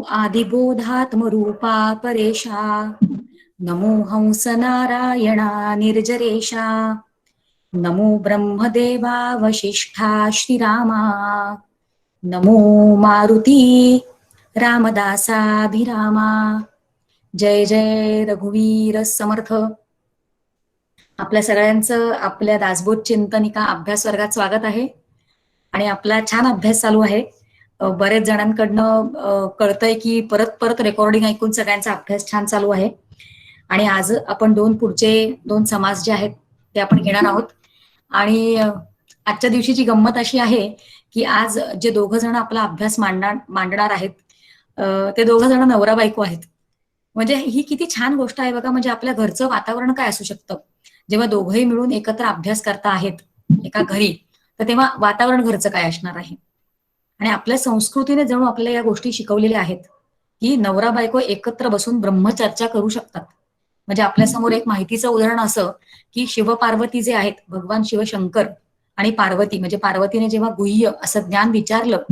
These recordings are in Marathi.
आदिबोधात्मरूपा परेशा, नमो हंसनारायणा निर्जरेशा, नमो ब्रह्मदेवा वसिष्ठा श्रीरामा, नमो मारुती रामदासाभिरामा. जय जय रघुवीर समर्थ. आपल्या सगळ्यांचं आपल्या दासबोध चिंतनिका अभ्यास वर्गात स्वागत आहे. आणि आपला छान अभ्यास चालू आहे. बरेच जणांकडनं कळतंय की परत परत रेकॉर्डिंग ऐकून सगळ्यांचा अभ्यास छान चालू आहे. आणि आज आपण पुढचे दोन समास जे आहेत ते आपण घेणार आहोत. आणि आजच्या दिवशीची गंमत अशी आहे की आज जे दोघं जण आपला अभ्यास मांडणार आहेत ते दोघं जण नवरा बायको आहेत. म्हणजे ही किती छान गोष्ट आहे बघा. म्हणजे आपल्या घरचं वातावरण काय असू शकतं जेव्हा दोघंही मिळून एकत्र अभ्यास करता आहेत एका घरी, तर तेव्हा वातावरण घरचं काय असणार आहे. आणि आपल्या संस्कृतीने जणू आपल्याला या गोष्टी शिकवलेल्या आहेत की नवरा बायको एकत्र बसून ब्रह्मचर्चा करू शकतात. म्हणजे आपल्या समोर एक माहितीचं उदाहरण असं की शिवपार्वती जे आहेत, भगवान शिवशंकर आणि पार्वती, म्हणजे पार्वतीने जेव्हा गुह्य असं ज्ञान विचारलं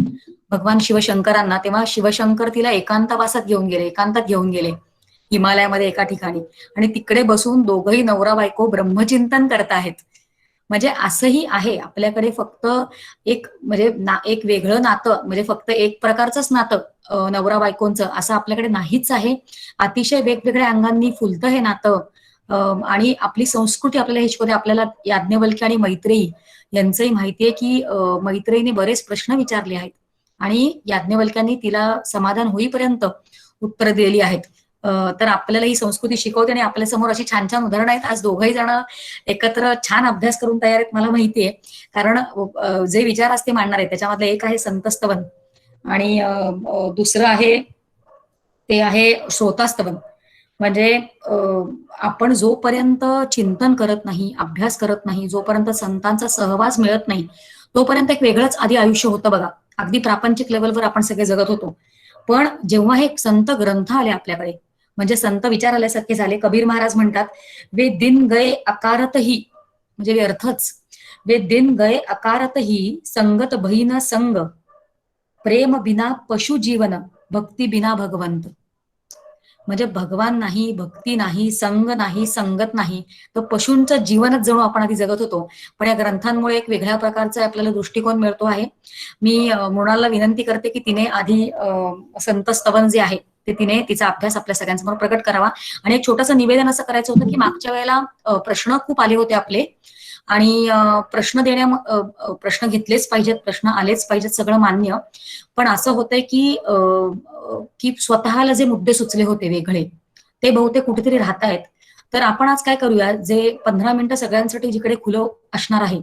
भगवान शिवशंकरांना, तेव्हा शिवशंकर तिला एकांतवासात घेऊन गेले हिमालयामध्ये एका ठिकाणी. आणि तिकडे बसून दोघंही नवरा बायको ब्रह्मचिंतन करताहेत. म्हणजे असंही आहे आपल्याकडे. फक्त एक म्हणजे एक वेगळं नातं, म्हणजे फक्त एक प्रकारचंच नातं नवरा बायकोंचं असं आपल्याकडे नाहीच आहे. अतिशय वेगवेगळ्या अंगांनी फुलतं हे नातं. आणि आपली संस्कृती आपल्याला हे शिकवते. आपल्याला याज्ञवल्क्य आणि मैत्रेयी यांचंही माहितीये की मैत्रेयीने बरेच प्रश्न विचारले आहेत आणि याज्ञवल्क्यांनी तिला समाधान होईपर्यंत उत्तर दिलेली आहेत. तर आपल्याला ही संस्कृती शिकवते आणि आपल्या समोर अशी छान छान उदाहरणं आहेत. आज दोघंही जण एकत्र छान अभ्यास करून तयार आहेत मला माहितीये. कारण जे विचार असते मांडणार आहे त्याच्यामधलं एक आहे संतस्तवन आणि दुसरं आहे ते आहे श्रोतास्तवन. म्हणजे आपण जोपर्यंत चिंतन करत नाही, अभ्यास करत नाही, जोपर्यंत संतांचा सहवास मिळत नाही, तोपर्यंत एक वेगळंच आधी आयुष्य होतं बघा. अगदी प्रापंचिक लेवलवर आपण सगळे जगत होतो. पण जेव्हा हे संत ग्रंथ आले आपल्याकडे, म्हणजे संत विचार आल्यासारखे झाले. कबीर महाराज म्हणतात, वे दिन गए अकारतही, म्हणजे व्यर्थच. वे दिन गए अकारतही, संगत बहीन संग, प्रेम बिना पशु जीवन, भक्ती बिना भगवंत. म्हणजे भगवान नाही, भक्ती नाही, संग नाही, संगत नाही, तर पशूंचं जीवनच जणू आपण आधी जगत होतो. पण या ग्रंथांमुळे एक वेगळ्या प्रकारचा आपल्याला दृष्टिकोन मिळतो आहे. मी मृणालला विनंती करते की तिने आधी संत स्तवन जे आहे ते तिने तिचा अभ्यास आपल्या सगळ्यांसमोर प्रकट करावा. आणि एक छोटंसं निवेदन असं करायचं होतं की मागच्या वेळेला प्रश्न खूप आले होते आपले. आणि प्रश्न घेतलेच पाहिजेत, प्रश्न आलेच पाहिजेत, सगळं मान्य. पण असं होतंय की स्वतःला जे मुद्दे सुचले होते वेगळे ते बहुतेक कुठेतरी राहत आहेत. तर आपण आज काय करूया, जे 15 मिनिटं सगळ्यांसाठी जिकडे खुलं असणार आहे,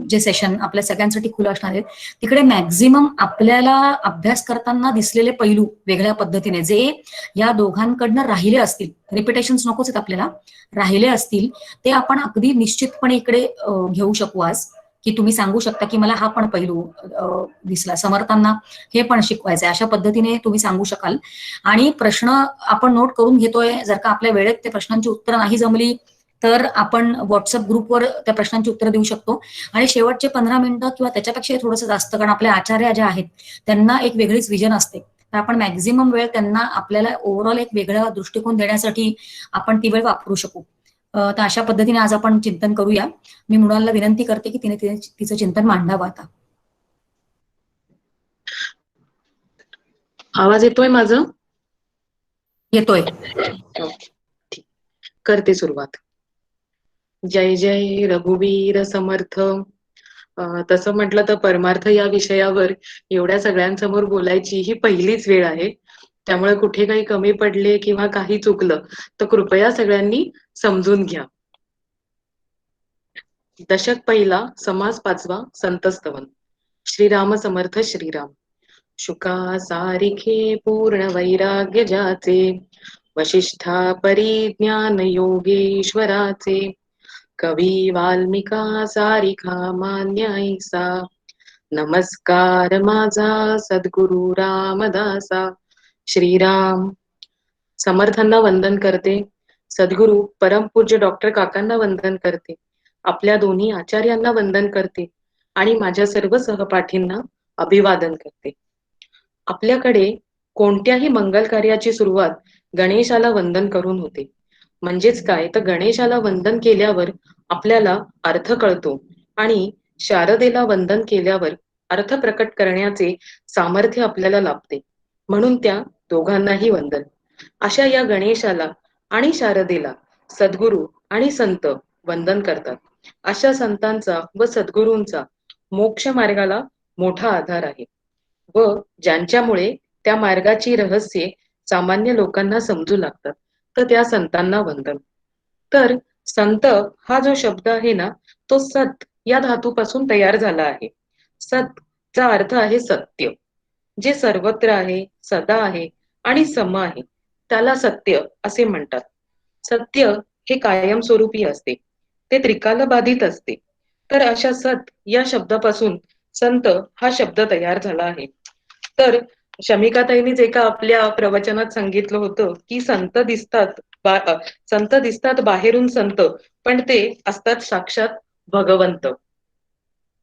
जे सेशन आपल्या सगळ्यांसाठी खुलं असणार आहे, तिकडे मॅक्झिमम आपल्याला अभ्यास करताना दिसलेले पैलू वेगळ्या पद्धतीने जे या दोघांकडनं राहिले असतील, रिपिटेशन्स नकोच आहेत आपल्याला, राहिले असतील ते आपण अगदी निश्चितपणे इकडे घेऊ शकू आज. की तुम्ही सांगू शकता की मला हा पण पैलू दिसला, समर्थांना हे पण शिकवायचंय, अशा पद्धतीने तुम्ही सांगू शकाल. आणि प्रश्न आपण नोट करून घेतोय. जर का आपल्या वेळेत त्या प्रश्नांची उत्तरं नाही जमली तर आपण व्हॉट्सअप ग्रुपवर त्या प्रश्नांची उत्तरं देऊ शकतो. आणि शेवटचे 15 मिनिटं किंवा त्याच्यापेक्षा थोडंसं जास्त, कारण आपल्या आचार्य ज्या आहेत त्यांना एक वेगळीच विजन असते, तर आपण मॅक्झिमम वेळ त्यांना आपल्याला ओव्हरऑल एक वेगळा दृष्टिकोन देण्यासाठी आपण ती वेळ वापरू शकू. तर अशा पद्धतीने आज आपण चिंतन करूया. मी मृणालला विनंती करते की तिने तिचं चिंतन मांडावं आता. आवाज येतोय माझं? येतोय. करते सुरुवात. जय जय रघुवीर समर्थ. तसं म्हटलं तर परमार्थ या विषयावर एवढ्या सगळ्यांसमोर बोलायची ही पहिलीच वेळ आहे. त्यामुळे कुठे काही कमी पडले किंवा काही चुकलं तर कृपया सगळ्यांनी समजून घ्या. दशक पहिला, समास पाचवा, संतस्तवन. श्रीराम समर्थ श्रीराम. शुका सारिखे पूर्ण वैराग्य ज्याचे, वशिष्ठा परिज्ञान योगेश्वराचे, कवी वाल्मिका सारिखा मान्य ऐसा, नमस्कार माझा सद्गुरु रामदासा. श्रीराम. समर्थांना वंदन करते. सद्गुरु परमपूज्य डॉक्टर काकांना वंदन करते. आपल्या दोन्ही आचार्यांना वंदन करते आणि माझ्या सर्व सहपाठींना अभिवादन करते. आपल्याकडे कोणत्याही मंगल कार्याची सुरुवात गणेशाला वंदन करून होते. म्हणजेच काय, तर गणेशाला वंदन केल्यावर आपल्याला अर्थ कळतो आणि शारदेला वंदन केल्यावर अर्थ प्रकट करण्याचे सामर्थ्य आपल्याला लाभते. म्हणून त्या दोघांनाही वंदन. अशा या गणेशाला आणि शारदेला सद्गुरू आणि संत वंदन करतात. अशा संतांचा व सद्गुरूंचा मोक्ष मार्गाला मोठा आधार आहे व ज्यांच्यामुळे त्या मार्गाची रहस्ये सामान्य लोकांना समजू लागतात, तर त्या संतांना वंदन. तर संत हा जो शब्द आहे ना, तो सत या धातूपासून तयार झाला आहे. सत चा अर्थ आहे सत्य, जे सर्वत्र आहे, सदा आहे आणि सम आहे, त्याला सत्य असे म्हणतात. सत्य हे कायमस्वरूपी असते, ते त्रिकालबाधित असते. तर अशा सत या शब्दापासून संत हा शब्द तयार झाला आहे. तर शमिकाताईंनीच एका आपल्या प्रवचनात सांगितलं होतं की संत दिसतात बाहेरून संत, पण ते असतात साक्षात भगवंत.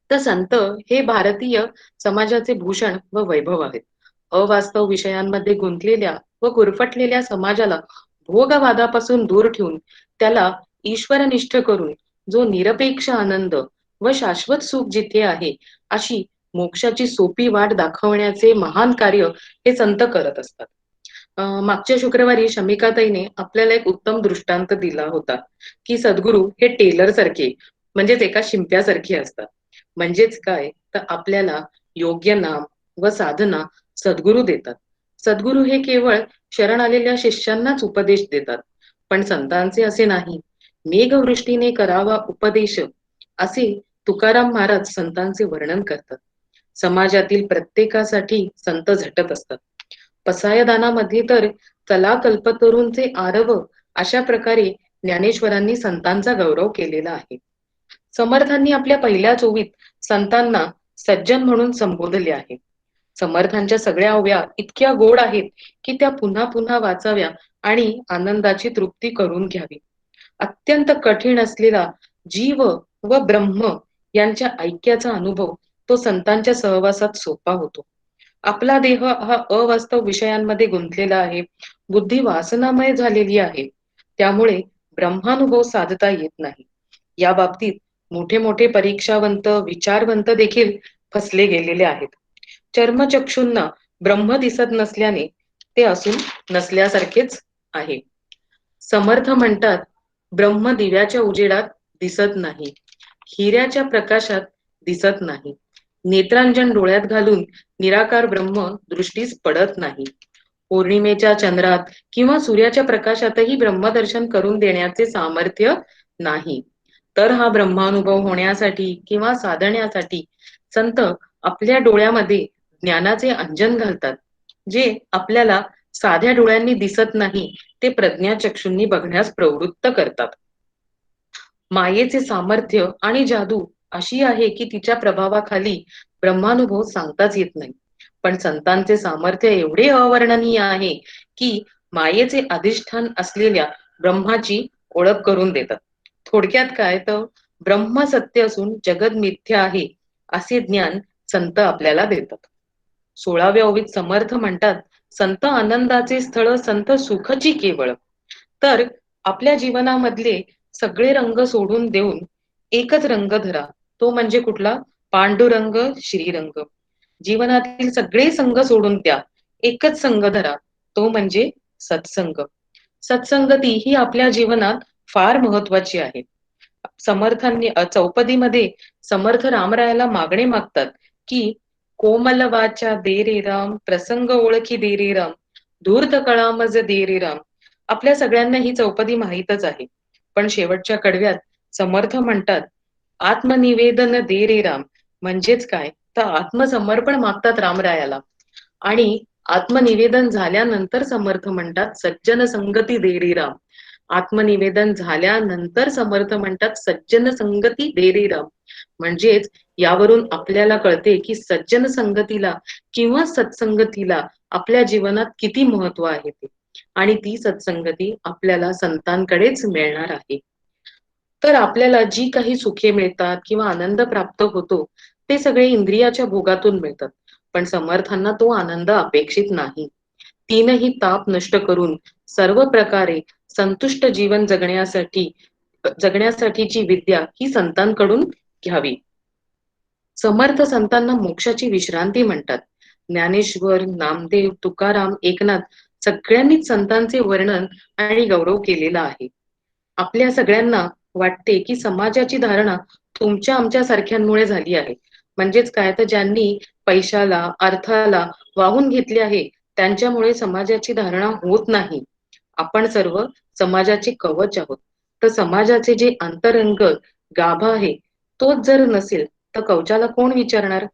तर संत हे भारतीय समाजाचे भूषण व वैभव आहेत. अवास्तव विषयांमध्ये गुंतलेल्या व गुरफटलेल्या समाजाला भोगवादापासून दूर ठेवून त्याला ईश्वरनिष्ठ करून जो निरपेक्ष आनंद व शाश्वत सुख जिथे आहे अशी मोक्षाची सोपी वाट दाखवण्याचे महान कार्य हे संत करत असतात. मागच्या शुक्रवारी शमिकाताईने आपल्याला एक उत्तम दृष्टांत दिला होता की सद्गुरू हे टेलर सारखे, म्हणजेच एका शिंप्यासारखे असतात. म्हणजेच काय, तर आपल्याला योग्य नाम व साधना सद्गुरू देतात. सद्गुरू हे केवळ शरण आलेल्या शिष्यांनाच उपदेश देतात, पण संतांचे असे नाही. मेघवृष्टीने करावा उपदेश असे तुकाराम महाराज संतांचे वर्णन करतात. समाजातील प्रत्येकासाठी संत झटत असतात. पसायदानामध्ये तर चला कल्पतरूंचे आरव अशा प्रकारे ज्ञानेश्वरांनी संतांचा गौरव केलेला आहे. समर्थांनी आपल्या पहिल्या ओवीत संतांना सज्जन म्हणून संबोधले आहे. समर्थांच्या सगळ्या ओव्या इतक्या गोड आहेत की त्या पुन्हा पुन्हा वाचाव्या आणि आनंदाची तृप्ती करून घ्यावी. अत्यंत कठीण असलेला जीव व ब्रह्म यांच्या ऐक्याचा अनुभव तो संतांच्या सहवासात सोपा होतो. आपला देह हा अवास्तव विषयांमध्ये गुंतलेला आहे, बुद्धी वासनामय झालेली आहे, त्यामुळे ब्रह्मानुभव साधता येत नाही. या बाबतीत मोठे मोठे परीक्षावंत विचारवंत देखील फसले गेलेले आहेत. चर्मचक्षूंना ब्रह्म दिसत नसल्याने ते असून नसल्यासारखेच आहे. समर्थ म्हणतात, ब्रह्म दिव्याच्या उजेडात दिसत नाही, हिऱ्याच्या प्रकाशात दिसत नाही, नेत्रांजन डोळ्यात घालून निराकार ब्रह्म दृष्टीस पडत नाही. पौर्णिमेच्या चंद्रात किंवा सूर्याच्या प्रकाशातही ब्रह्मदर्शन करून देण्याचे सामर्थ्य नाही. तर हा ब्रह्मानुभव होण्यासाठी किंवा साधण्यासाठी संत आपल्या डोळ्यामध्ये ज्ञानाचे अंजन घालतात, जे आपल्याला साध्या डोळ्यांनी दिसत नाही, ते प्रज्ञाचक्षूंनी बघण्यास प्रवृत्त करतात. मायेचे सामर्थ्य आणि जादू अशी आहे की तिच्या प्रभावाखाली ब्रह्मानुभव सांगताच येत नाही. पण संतांचे सामर्थ्य एवढे अवर्णनीय आहे की मायेचे अधिष्ठान असलेल्या ब्रह्माची ओळख करून देतात. थोडक्यात काय, तर ब्रह्म सत्य असून जगत मिथ्या आहे असे ज्ञान संत आपल्याला देतात. 16व्या ओवीत समर्थ म्हणतात, संत आनंदाचे स्थळ संत सुखची केवळ. तर आपल्या जीवनामधले सगळे रंग सोडून देऊन एकच रंग धरा, तो म्हणजे कुठला? पांडुरंग श्रीरंग. जीवनातील सगळे संग सोडून द्या, एकच संग धरा, तो म्हणजे सत्संग. सत्संगती ही आपल्या जीवनात फार महत्वाची आहे. समर्थांनी चौपदीमध्ये समर्थ रामरायाला मागणे मागतात की कोमल वाचा दे रे राम, प्रसंग ओळखी दे रे राम, धूर्त कळामज दे रे राम. आपल्या सगळ्यांना ही चौपदी माहीतच आहे, पण शेवटच्या कडव्यात समर्थ म्हणतात, आत्मनिवेदन दे रे राम. म्हणजेच काय, तर आत्मसमर्पण मागतात रामरायाला. आणि आत्मनिवेदन झाल्यानंतर समर्थ म्हणतात, सज्जन संगती दे रे राम. आत्मनिवेदन झाल्यानंतर समर्थ म्हणतात, सज्जन संगती दे रे राम. म्हणजेच यावरून आपल्याला कळते की सज्जन संगतीला किंवा सत्संगतीला आपल्या जीवनात किती महत्व आहे ते, आणि ती सत्संगती आपल्याला संतांकडेच मिळणार आहे. तर आपल्याला जी काही सुखे मिळतात किंवा आनंद प्राप्त होतो, ते सगळे इंद्रियाच्या भोगातून मिळतात, पण समर्थांना तो आनंद अपेक्षित नाही. तीनही ताप नष्ट करून सर्व प्रकारे संतुष्ट जीवन जगण्यासाठीची विद्या ही संतांकडून घ्यावी. समर्थ संतांना मोक्षाची विश्रांती म्हणतात. ज्ञानेश्वर, नामदेव, तुकाराम, एकनाथ सगळ्यांनीच संतांचे वर्णन आणि गौरव केलेला आहे. आपल्या सगळ्यांना वाटते की समाजाची धारणा तुमच्या आमच्या सारख्यांमुळे झाली आहे. म्हणजेच काय, तर ज्यांनी पैशाला, अर्थाला वाहून घेतले आहे त्यांच्यामुळे समाजाची धारणा होत नाही. आपण सर्व समाजाचे कवच आहोत. तर समाजाचे जे अंतरंग गाभा आहे तोच जर नसेल तर कवचाला कोण विचारणार?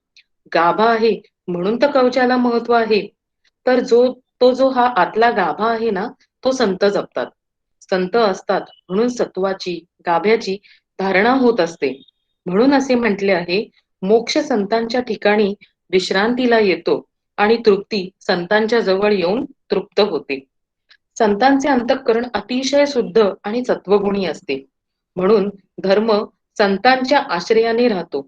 गाभा आहे म्हणून तर कवचाला महत्व आहे. तर जो हा आतला गाभा आहे ना, तो संत जपतात. संत असतात म्हणून सत्वाची, गाभ्याची धारणा होत असते. म्हणून असे म्हटले आहे, मोक्ष संतांच्या ठिकाणी विश्रांतीला येतो आणि तृप्ती संतांच्या जवळ येऊन तृप्त होते. संतांचे अंतःकरण अतिशय शुद्ध आणि सत्वगुणी असते. म्हणून धर्म संतांच्या आश्रयाने राहतो.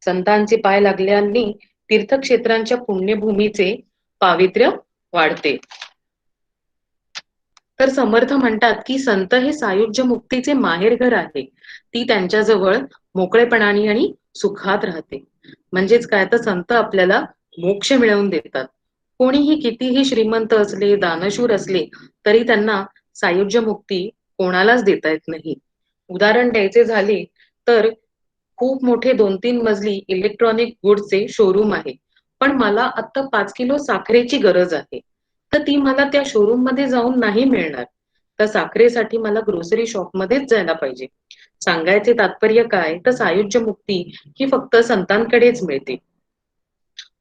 संतांचे पाय लागल्याने तीर्थक्षेत्रांच्या पुण्यभूमीचे पावित्र्य वाढते. तर समर्थ म्हणतात की संत हे सायुज्य मुक्तीचे माहेरघर आहे. ती त्यांच्याजवळ मोकळेपणाने आणि सुखात राहते. म्हणजेच काय, तर संत आपल्याला मोक्ष मिळवून देतात. कोणीही कितीही श्रीमंत असले, दानशूर असले तरी त्यांना सायुज्य मुक्ती कोणालाच देता येत नाही. उदाहरण द्यायचे झाले तर खूप मोठे 2-3 मजली इलेक्ट्रॉनिक गुड्सचे शोरूम आहे. पण मला आता 5 किलो साखरेची गरज आहे. तर ती मला त्या शोरूम मध्ये जाऊन नाही मिळणार. तर साखरेसाठी मला ग्रोसरी शॉप मध्येच जायला पाहिजे. सांगायचे तात्पर्य काय, तर सायुज्य मुक्ती ही फक्त संतांकडेच मिळते.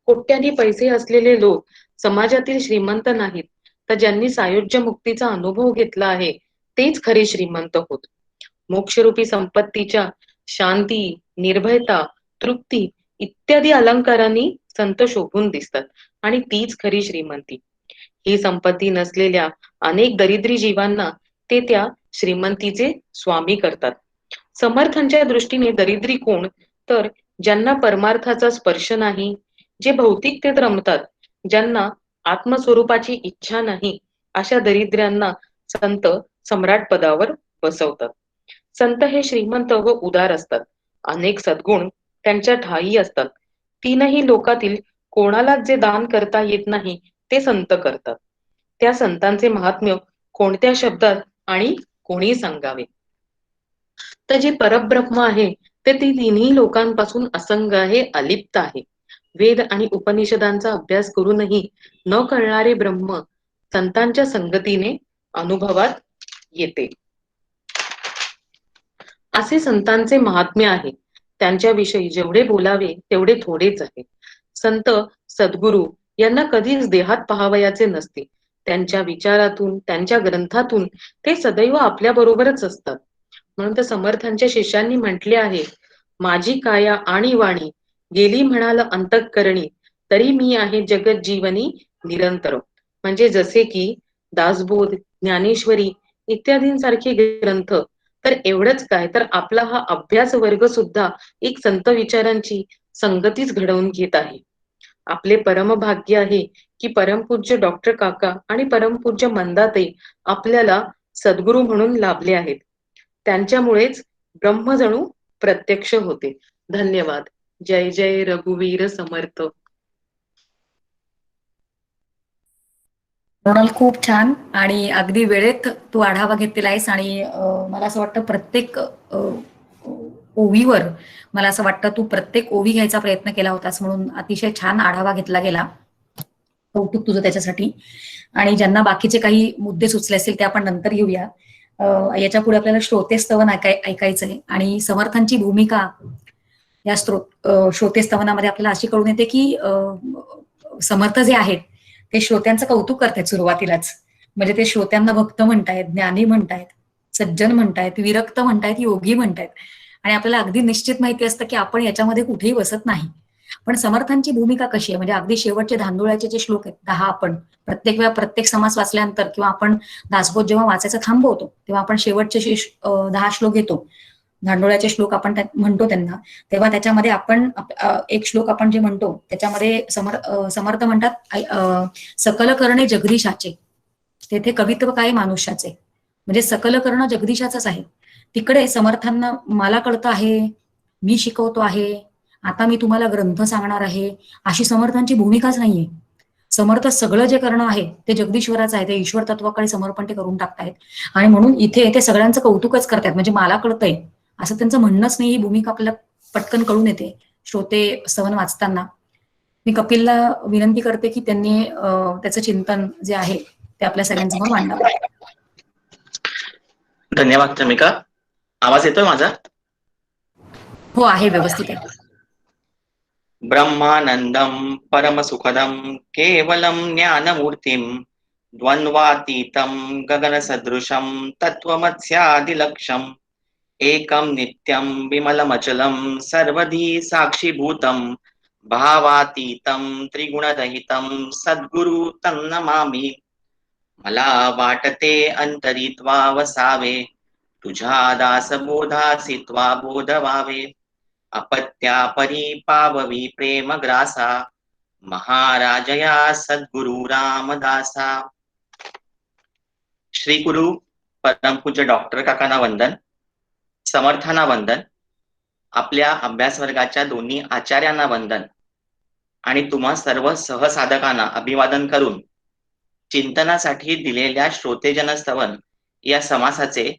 कोट्याधी पैसे असलेले लोक समाजातील श्रीमंत नाहीत, तर ज्यांनी सायुज्य मुक्तीचा अनुभव घेतला आहे तेच खरे श्रीमंत होत. मोक्षरूपी संपत्तीच्या शांती, निर्भयता, तृप्ती इत्यादी अलंकारांनी संत शोभून दिसतात आणि तीच खरी श्रीमंती. ही संपत्ती नसलेल्या अनेक दरिद्री जीवांना ते त्या श्रीमंतीचे स्वामी करतात. समर्थांच्या दृष्टीने दरिद्री कोण, तर ज्यांना परमार्थाचा स्पर्श नाही, जे भौतिकतेत रमतात, ज्यांना आत्मस्वरूपाची इच्छा नाही, अशा दरिद्र्यांना संत सम्राट पदावर बसवतात. संत हे श्रीमंत व उदार असतात. अनेक सद्गुण त्यांच्या ठायी असतात. तीनही लोकातील कोणालाच जे दान करता येत नाही ते संत करतात. त्या संतांचे महात्म्य कोणत्या शब्दात आणि कोणी सांगावे? तर जे परब्रह्म आहे ते तिन्ही लोकांपासून असंग आहे, अलिप्त आहे. वेद आणि उपनिषदांचा अभ्यास करूनही न कळणारे ब्रह्म संतांच्या संगतीने अनुभवात येते. असे संतांचे महात्म्य आहे. त्यांच्याविषयी जेवढे बोलावे तेवढे थोडेच आहे. संत सद्गुरू यांना कधीच देहात पाहावयाचे नसते. त्यांच्या विचारातून, त्यांच्या ग्रंथातून ते सदैव आपल्या बरोबरच असतात. म्हणून तर समर्थांच्या शिष्यांनी म्हटले आहे, माझी काया आणि वाणी गेली म्हणाल अंतःकरणी, तरी मी आहे जगत जीवनी निरंतर. म्हणजे जसे की दासबोध, ज्ञानेश्वरी इत्यादींसारखे ग्रंथ, तर एवढंच काय, तर आपला हा अभ्यास वर्ग सुद्धा एक संत विचारांची संगतीच घडवून घेत आहे. आपले परमभाग्य आहे की परमपूज्य डॉक्टर काका आणि परमपूज्य मंदाताई आपल्याला सद्गुरू म्हणून लाभले आहेत. त्यांच्यामुळेच ब्रह्मजणू प्रत्यक्ष होते. धन्यवाद. जय जय रघुवीर समर्थ. रोनल, खूप छान आणि अगदी वेळेत तू आढावा घेतलेला आहेस. आणि मला असं वाटतं प्रत्येक ओवीवर मला असं वाटतं तू प्रत्येक ओवी घ्यायचा प्रयत्न केला होतास, म्हणून अतिशय छान आढावा घेतला गेला. कौतुक तुझं त्याच्यासाठी. आणि ज्यांना बाकीचे काही मुद्दे सुचले असतील ते आपण नंतर घेऊया. याच्या पुढे आपल्याला श्रोतेस्तवन ऐकायचंय. आणि समर्थांची भूमिका या श्रोतेस्तवनामध्ये आपल्याला अशी कळून येते की समर्थ जे आहेत ते श्रोत्यांचं कौतुक करतायत सुरुवातीलाच. म्हणजे ते श्रोत्यांना भक्त म्हणतायत, ज्ञानी म्हणतायत, सज्जन म्हणतायत, विरक्त म्हणतायत, योगी म्हणतायत. आणि आपल्याला अगदी निश्चित माहिती असतं की आपण याच्यामध्ये कुठेही बसत नाही. पण समर्थांची भूमिका कशी आहे, म्हणजे अगदी शेवटचे धांदोळ्याचे जे श्लोक आहेत 10, आपण प्रत्येक वेळा प्रत्येक समास वाचल्यानंतर किंवा आपण दासबोध जेव्हा वाचायचं थांबवतो तेव्हा आपण शेवटचे 10 श्लोक घेतो. धांडोळ्याचे श्लोक आपण म्हणतो त्यांना, तेव्हा त्याच्यामध्ये आपण एक श्लोक आपण जे म्हणतो त्याच्यामध्ये समर्थ म्हणतात सकल करणे जगदीशाचे, तेथे कवित्व काय मानुष्याचे. म्हणजे सकल करणं जगदीशाचंच आहे. तिकडे समर्थांना मला कळतं आहे, मी शिकवतो आहे, आता मी तुम्हाला ग्रंथ सांगणार आहे, अशी समर्थांची भूमिकाच नाहीये. समर्थ सगळं जे करणं आहे ते जगदीश्वराचं आहे, ते ईश्वर तत्वाकडे समर्पण ते करून टाकतायत. आणि म्हणून इथे ते सगळ्यांचं कौतुकच करतायत, म्हणजे मला कळतंय असं त्यांचं म्हणणंच नाही. ही भूमिका आपल्याला पटकन कळून येते श्रोते स्तवन वाचताना. मी कपिलला विनंती करते की त्यांनी त्याचं चिंतन जे आहे ते आपल्या सगळ्यांसमोर मांडावं. धन्यवाद चमिका. आवाज येतोय माझा? हो, आहे, व्यवस्थित आहे. ब्रह्मानंदम परमसुखदम केवलम ज्ञानमूर्तिम द्वंद्वातीतं गगनसदृशं तत्त्वमस्यादिलक्ष्यम् एकं नित्यं विमलमचलं सर्वधी साक्षीभूतं भावातीतं त्रिगुणरहितं सद्गुरु तं नमामि. मला वाटते अंतरित्वा वसावे, तुझ्या दासबोधासी त्वा बोधवावे. अपत्या परिपाववी प्रेमग्रासा, महाराजया सद्गुरु रामदासा. श्री गुरु परमपूज्य डॉक्टर काकांना वंदन, समर्थांना वंदन, आपल्या अभ्यास वर्गाच्या दोन्ही आचार्यांना वंदन आणि तुम्हा सर्व सहसाधकांना अभिवादन करून चिंतनासाठी दिलेल्या श्रोतेजन स्तवन या समासाचे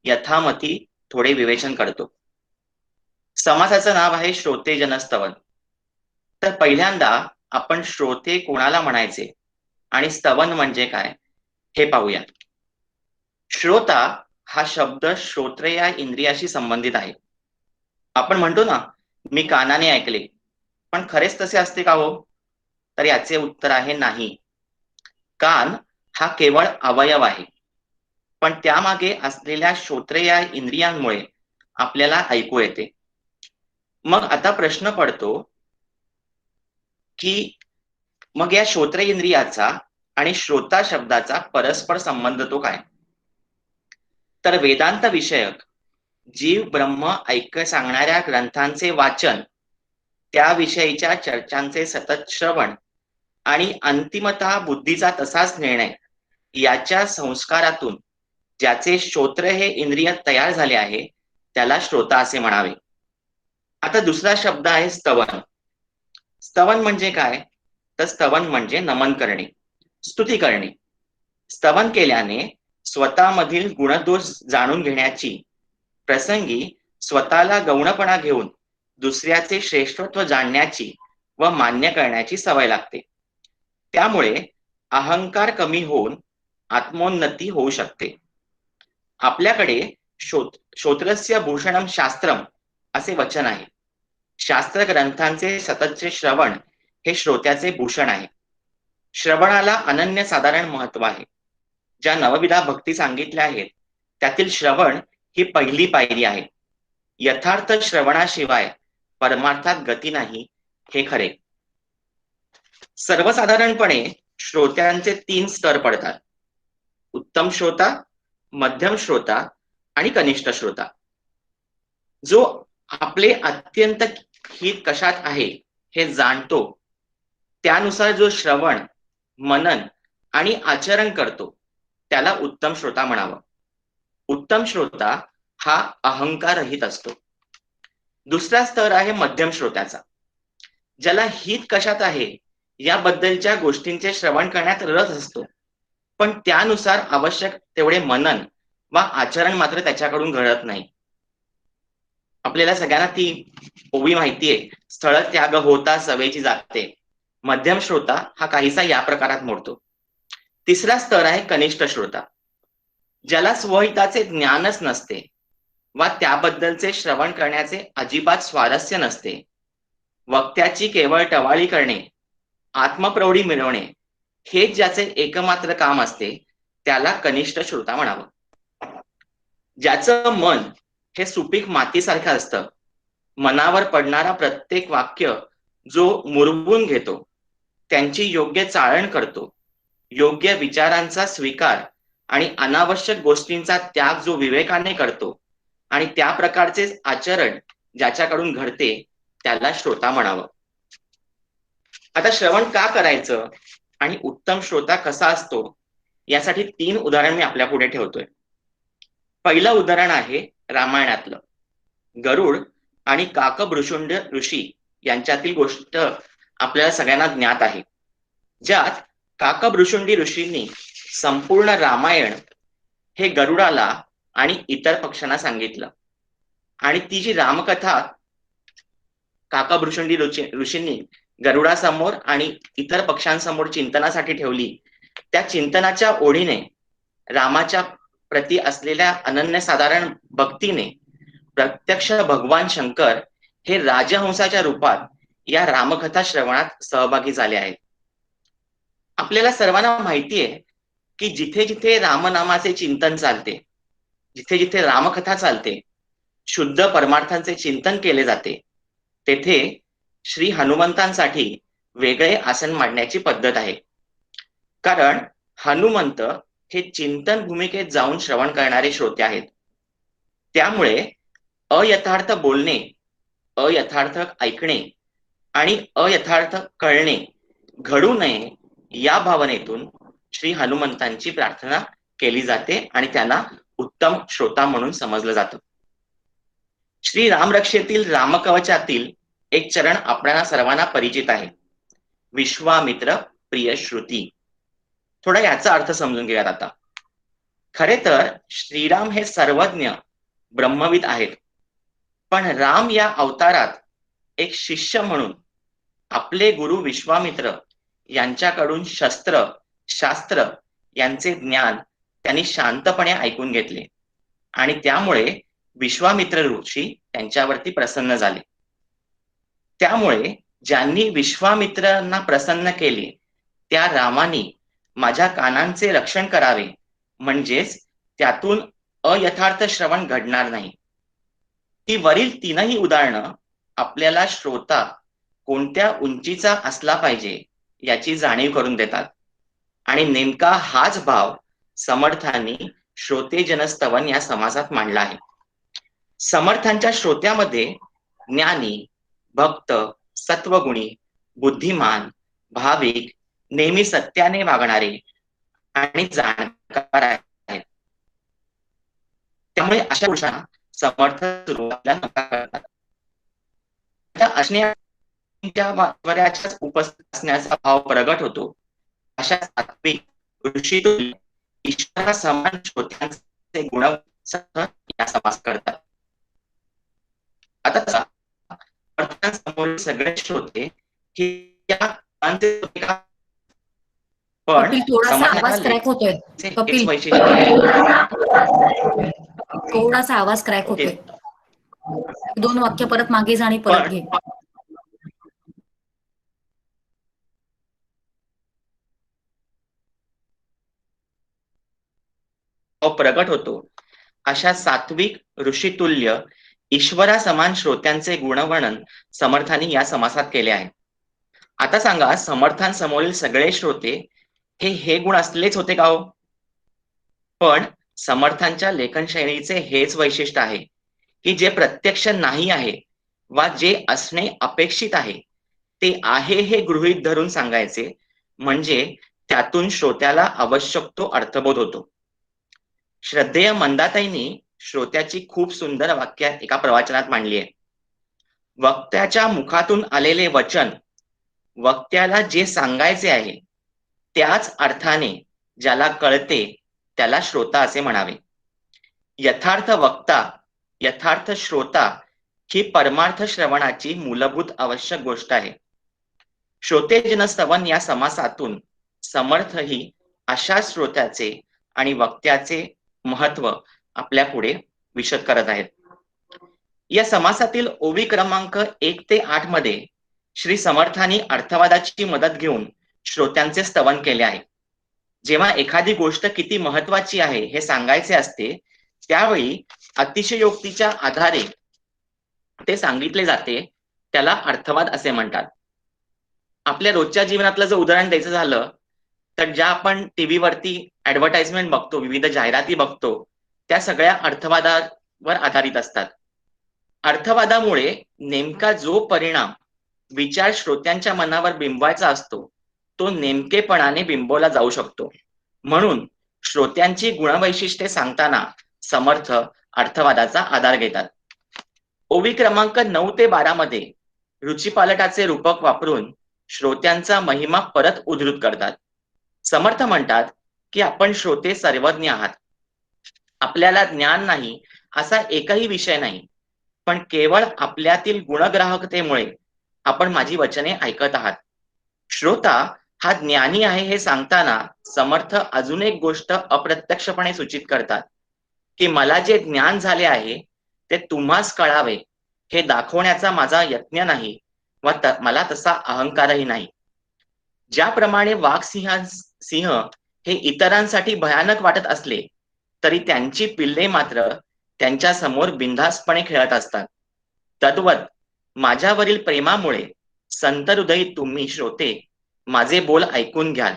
यथामती थोडे विवेचन करतो. समासाचं नाव आहे श्रोतेजन स्तवन. तर पहिल्यांदा आपण श्रोते कोणाला म्हणायचे आणि स्तवन म्हणजे काय हे पाहूया. श्रोता हा शब्द श्रोत्र या इंद्रियाशी संबंधित आहे. आपण म्हणतो ना, मी कानाने ऐकले, पण खरेच तसे असते का हो? तर याचे उत्तर आहे नाही. कान हा केवळ अवयव आहे, पण त्यामागे असलेल्या श्रोत्रे या इंद्रियांमुळे आपल्याला ऐकू येते. मग आता प्रश्न पडतो की मग या श्रोत्र इंद्रियाचा आणि श्रोता शब्दाचा परस्पर संबंध तो काय? तर वेदांत विषयक जीव ब्रह्म ऐक्य सांगणाऱ्या ग्रंथांचे वाचन, त्याविषयीच्या चर्चांचे सतत श्रवण आणि अंतिमतः बुद्धीचा तसाच निर्णय याच्या संस्कारातून ज्याचे श्रोत्र हे इंद्रिय तयार झाले आहे त्याला श्रोता असे म्हणावे. आता दुसरा शब्द आहे स्तवन. स्तवन म्हणजे काय? तर स्तवन म्हणजे नमन करणे, स्तुती करणे. स्तवन केल्याने स्वतःमधील गुणदोष जाणून घेण्याची, प्रसंगी स्वतःला गौणपणा घेऊन दुसऱ्याचे श्रेष्ठत्व जाणण्याची व मान्य करण्याची सवय लागते. त्यामुळे अहंकार कमी होऊन आत्मोन्नती होऊ शकते. आपल्याकडे श्रोत्रस्य भूषणम शास्त्रम असे वचन आहे. शास्त्र ग्रंथांचे सततचे श्रवण हे श्रोत्याचे भूषण आहे. श्रवणाला अनन्यसाधारण महत्व आहे. ज्या नवविधा भक्ती सांगितल्या आहेत त्यातील श्रवण ही पहिली पायरी आहे. यथार्थ श्रवणाशिवाय परमार्थात गती नाही हे खरे. सर्वसाधारणपणे श्रोत्यांचे 3 स्तर पडतात: उत्तम श्रोता, मध्यम श्रोता आणि कनिष्ठ श्रोता. जो आपले अत्यंत हित कशात आहे हे जाणतो, त्यानुसार जो श्रवण, मनन आणि आचरण करतो त्याला उत्तम श्रोता म्हणावं. उत्तम श्रोता हा अहंकार रहित असतो. दुसरा स्तर आहे मध्यम श्रोत्याचा. ज्याला हित कशात आहे याबद्दलच्या गोष्टींचे श्रवण करण्यात रस असतो, पण त्यानुसार आवश्यक तेवढे मनन वा आचरण मात्र त्याच्याकडून घडत नाही. आपल्याला सगळ्यांना ती ओवी माहितीये, स्थळ त्याग होता सवेची जाते. मध्यम श्रोता हा काहीसा या प्रकारात मोडतो. तिसरा स्तर आहे कनिष्ठ श्रोता. ज्याला स्वहिताचे ज्ञानच नसते वा त्याबद्दलचे श्रवण करण्याचे अजिबात स्वारस्य नसते. वक्त्याची केवळ टवाळी करणे, आत्मप्रौढी मिळवणे हेच ज्याचे एकमात्र काम असते त्याला कनिष्ठ श्रोता म्हणावं. ज्याचं मन हे सुपीक मातीसारखं असतं, मनावर पडणारा प्रत्येक वाक्य जो मुरवून घेतो, त्यांची योग्य चाळण करतो, योग्य विचारांचा स्वीकार आणि अनावश्यक गोष्टींचा त्याग जो विवेकाने करतो आणि त्या प्रकारचे आचरण ज्याच्याकडून घडते त्याला श्रोता म्हणावं. आता श्रवण का करायचं आणि उत्तम श्रोता कसा असतो यासाठी 3 उदाहरण मी आपल्या पुढे ठेवतोय. पहिलं उदाहरण आहे रामायणातलं. गरुड आणि काकभृशुंड ऋषी यांच्यातील गोष्ट आपल्याला सगळ्यांना ज्ञात आहे, ज्यात काकभृशुंडी ऋषींनी संपूर्ण रामायण हे गरुडाला आणि इतर पक्ष्यांना सांगितलं. आणि ती जी रामकथा काकभृशुंडी ऋषींनी गरुडासमोर आणि इतर पक्ष्यांसमोर चिंतनासाठी ठेवली, त्या चिंतनाच्या ओढीने रामाच्या प्रती असलेल्या अनन्यसाधारण भक्तीने प्रत्यक्ष भगवान शंकर हे राजहंसाच्या रूपात या रामकथा श्रवणात सहभागी झाले आहेत. आपल्याला सर्वांना माहिती आहे की जिथे जिथे रामनामाचे चिंतन चालते, जिथे जिथे रामकथा चालते, शुद्ध परमार्थांचे चिंतन केले जाते, तेथे श्री हनुमंतांसाठी वेगळे आसन मांडण्याची पद्धत आहे. कारण हनुमंत हे चिंतन भूमिकेत जाऊन श्रवण करणारे श्रोते आहेत. त्यामुळे अयथार्थ बोलणे, अयथार्थ ऐकणे आणि अयथार्थ कळणे घडू नये या भावनेतून श्री हनुमंतांची प्रार्थना केली जाते आणि त्यांना उत्तम श्रोता म्हणून समजलं जातं. श्री रामरक्षेतील रामकवचातील एक चरण आपल्याला सर्वांना परिचित आहे, विश्वामित्र प्रिय श्रुती. थोडा याचा अर्थ समजून घेऊयात आता. खरे तर श्रीराम हे सर्वज्ञ ब्रह्मविद आहेत, पण राम या अवतारात एक शिष्य म्हणून आपले गुरु विश्वामित्र यांच्याकडून शस्त्र शास्त्र यांचे ज्ञान त्यांनी शांतपणे ऐकून घेतले आणि त्यामुळे विश्वामित्र ऋषी त्यांच्यावरती प्रसन्न झाले. त्यामुळे ज्यांनी विश्वामित्रांना प्रसन्न केले त्या रामानी माझ्या कानांचे रक्षण करावे, म्हणजेच त्यातून अयथार्थ श्रवण घडणार नाही. ती वरील 3ही उदाहरणं आपल्याला श्रोता कोणत्या उंचीचा असला पाहिजे याची जाणीव करून देतात. आणि नेमका हाच भाव समर्थांनी श्रोते जनस्तवन या समासात मांडला आहे. समर्थांच्या श्रोत्यामध्ये ज्ञानी, भक्त, सत्वगुणी, बुद्धिमान, भाविक, नेहमी सत्याने वागणारे आणि जाणकार आहेत. त्यामुळे अशा पुरुषांना समर्थ सुरुवातीला नकार करतात. उपस्थित असण्याचा भाव प्रगट होतो. अशा सात्विक ऋषीतून ईश्वरा समान श्रोत्यांचे गुण या समास करतात. आता समोर सगळे श्रोते हे या पण कपिल, थोडासा आवाज क्रॅक होतोय. कपिल, थोडासा आवाज क्रॅक होतोय. 2 वाक्य परत मागे जा आणि परत घे. प्रगट होतो. अशा सात्विक ऋषितुल्य ईश्वरा समान श्रोत्यांचे गुणवर्णन समर्थांनी या समासात केले आहे. आता सांगा, समर्थांसमोरील सगळे श्रोते हे गुण असलेच होते का हो? पण समर्थांच्या लेखन शैलीचे हेच वैशिष्ट्य आहे की जे प्रत्यक्ष नाही आहे वा जे असणे अपेक्षित आहे ते आहे हे गृहीत धरून सांगायचे, म्हणजे त्यातून श्रोत्याला आवश्यक तो अर्थबोध होतो. श्रद्धेय मंदाताईंनी श्रोत्याची खूप सुंदर वाक्य एका प्रवचनात मांडली आहे. वक्त्याच्या मुखातून आलेले वचन वक्त्याला जे सांगायचे आहे त्याच अर्थाने ज्याला कळते त्याला श्रोता असे म्हणावे. यथार्थ वक्ता, यथार्थ श्रोता ही परमार्थ श्रवणाची मूलभूत आवश्यक गोष्ट आहे. श्रोतेजनस्तवन या समासातून समर्थ ही अशा श्रोत्याचे आणि वक्त्याचे महत्व आपल्या पुढे विशद करत आहेत. या समासातील ओवी क्रमांक 1 ते 8 मध्ये श्री समर्थांनी अर्थवादाची मदत घेऊन श्रोत्यांचे स्तवन केले आहे. जेव्हा एखादी गोष्ट किती महत्वाची आहे हे सांगायचे असते त्यावेळी अतिशयोक्तीच्या आधारे ते सांगितले जाते, त्याला अर्थवाद असे म्हणतात. आपल्या रोजच्या जीवनातलं जर उदाहरण द्यायचं झालं तर ज्या आपण टीव्हीवरती ऍडव्हर्टाइजमेंट बघतो, विविध जाहिराती बघतो, त्या सगळ्या वर आधारित असतात. अर्थवादामुळे नेमका जो परिणाम विचार श्रोत्यांच्या मनावर बिंबवायचा असतो तो नेमकेपणाने बिंबवला जाऊ शकतो. म्हणून श्रोत्यांची गुणवैशिष्ट्ये सांगताना समर्थ अर्थवादाचा आधार घेतात. ओवी क्रमांक 9 ते 12 मध्ये रुचिपालटाचे रूपक वापरून श्रोत्यांचा महिमा परत उद्धृत करतात. समर्थ म्हणतात की आपण श्रोते सर्वज्ञ आहात. आपल्याला ज्ञान नाही असा एकही विषय नाही, पण केवळ आपल्यातील गुणग्राहकतेमुळे आपण माझी वचने ऐकत आहात. श्रोता हा ज्ञानी आहे हे सांगताना समर्थ अजून एक गोष्ट अप्रत्यक्षपणे सूचित करतात की मला जे ज्ञान झाले आहे ते तुम्हास कळावे हे दाखवण्याचा माझा यत्न नाही व मला तसा अहंकारही नाही. ज्याप्रमाणे सिंह हे इतरांसाठी भयानक वाटत असले तरी त्यांची पिल्ले मात्र त्यांच्या समोर बिनधास्तपणे खेळत असतात, तद्वत माझ्यावरील प्रेमामुळे संत हृदयी तुम्ही श्रोते माझे बोल ऐकून घ्याल.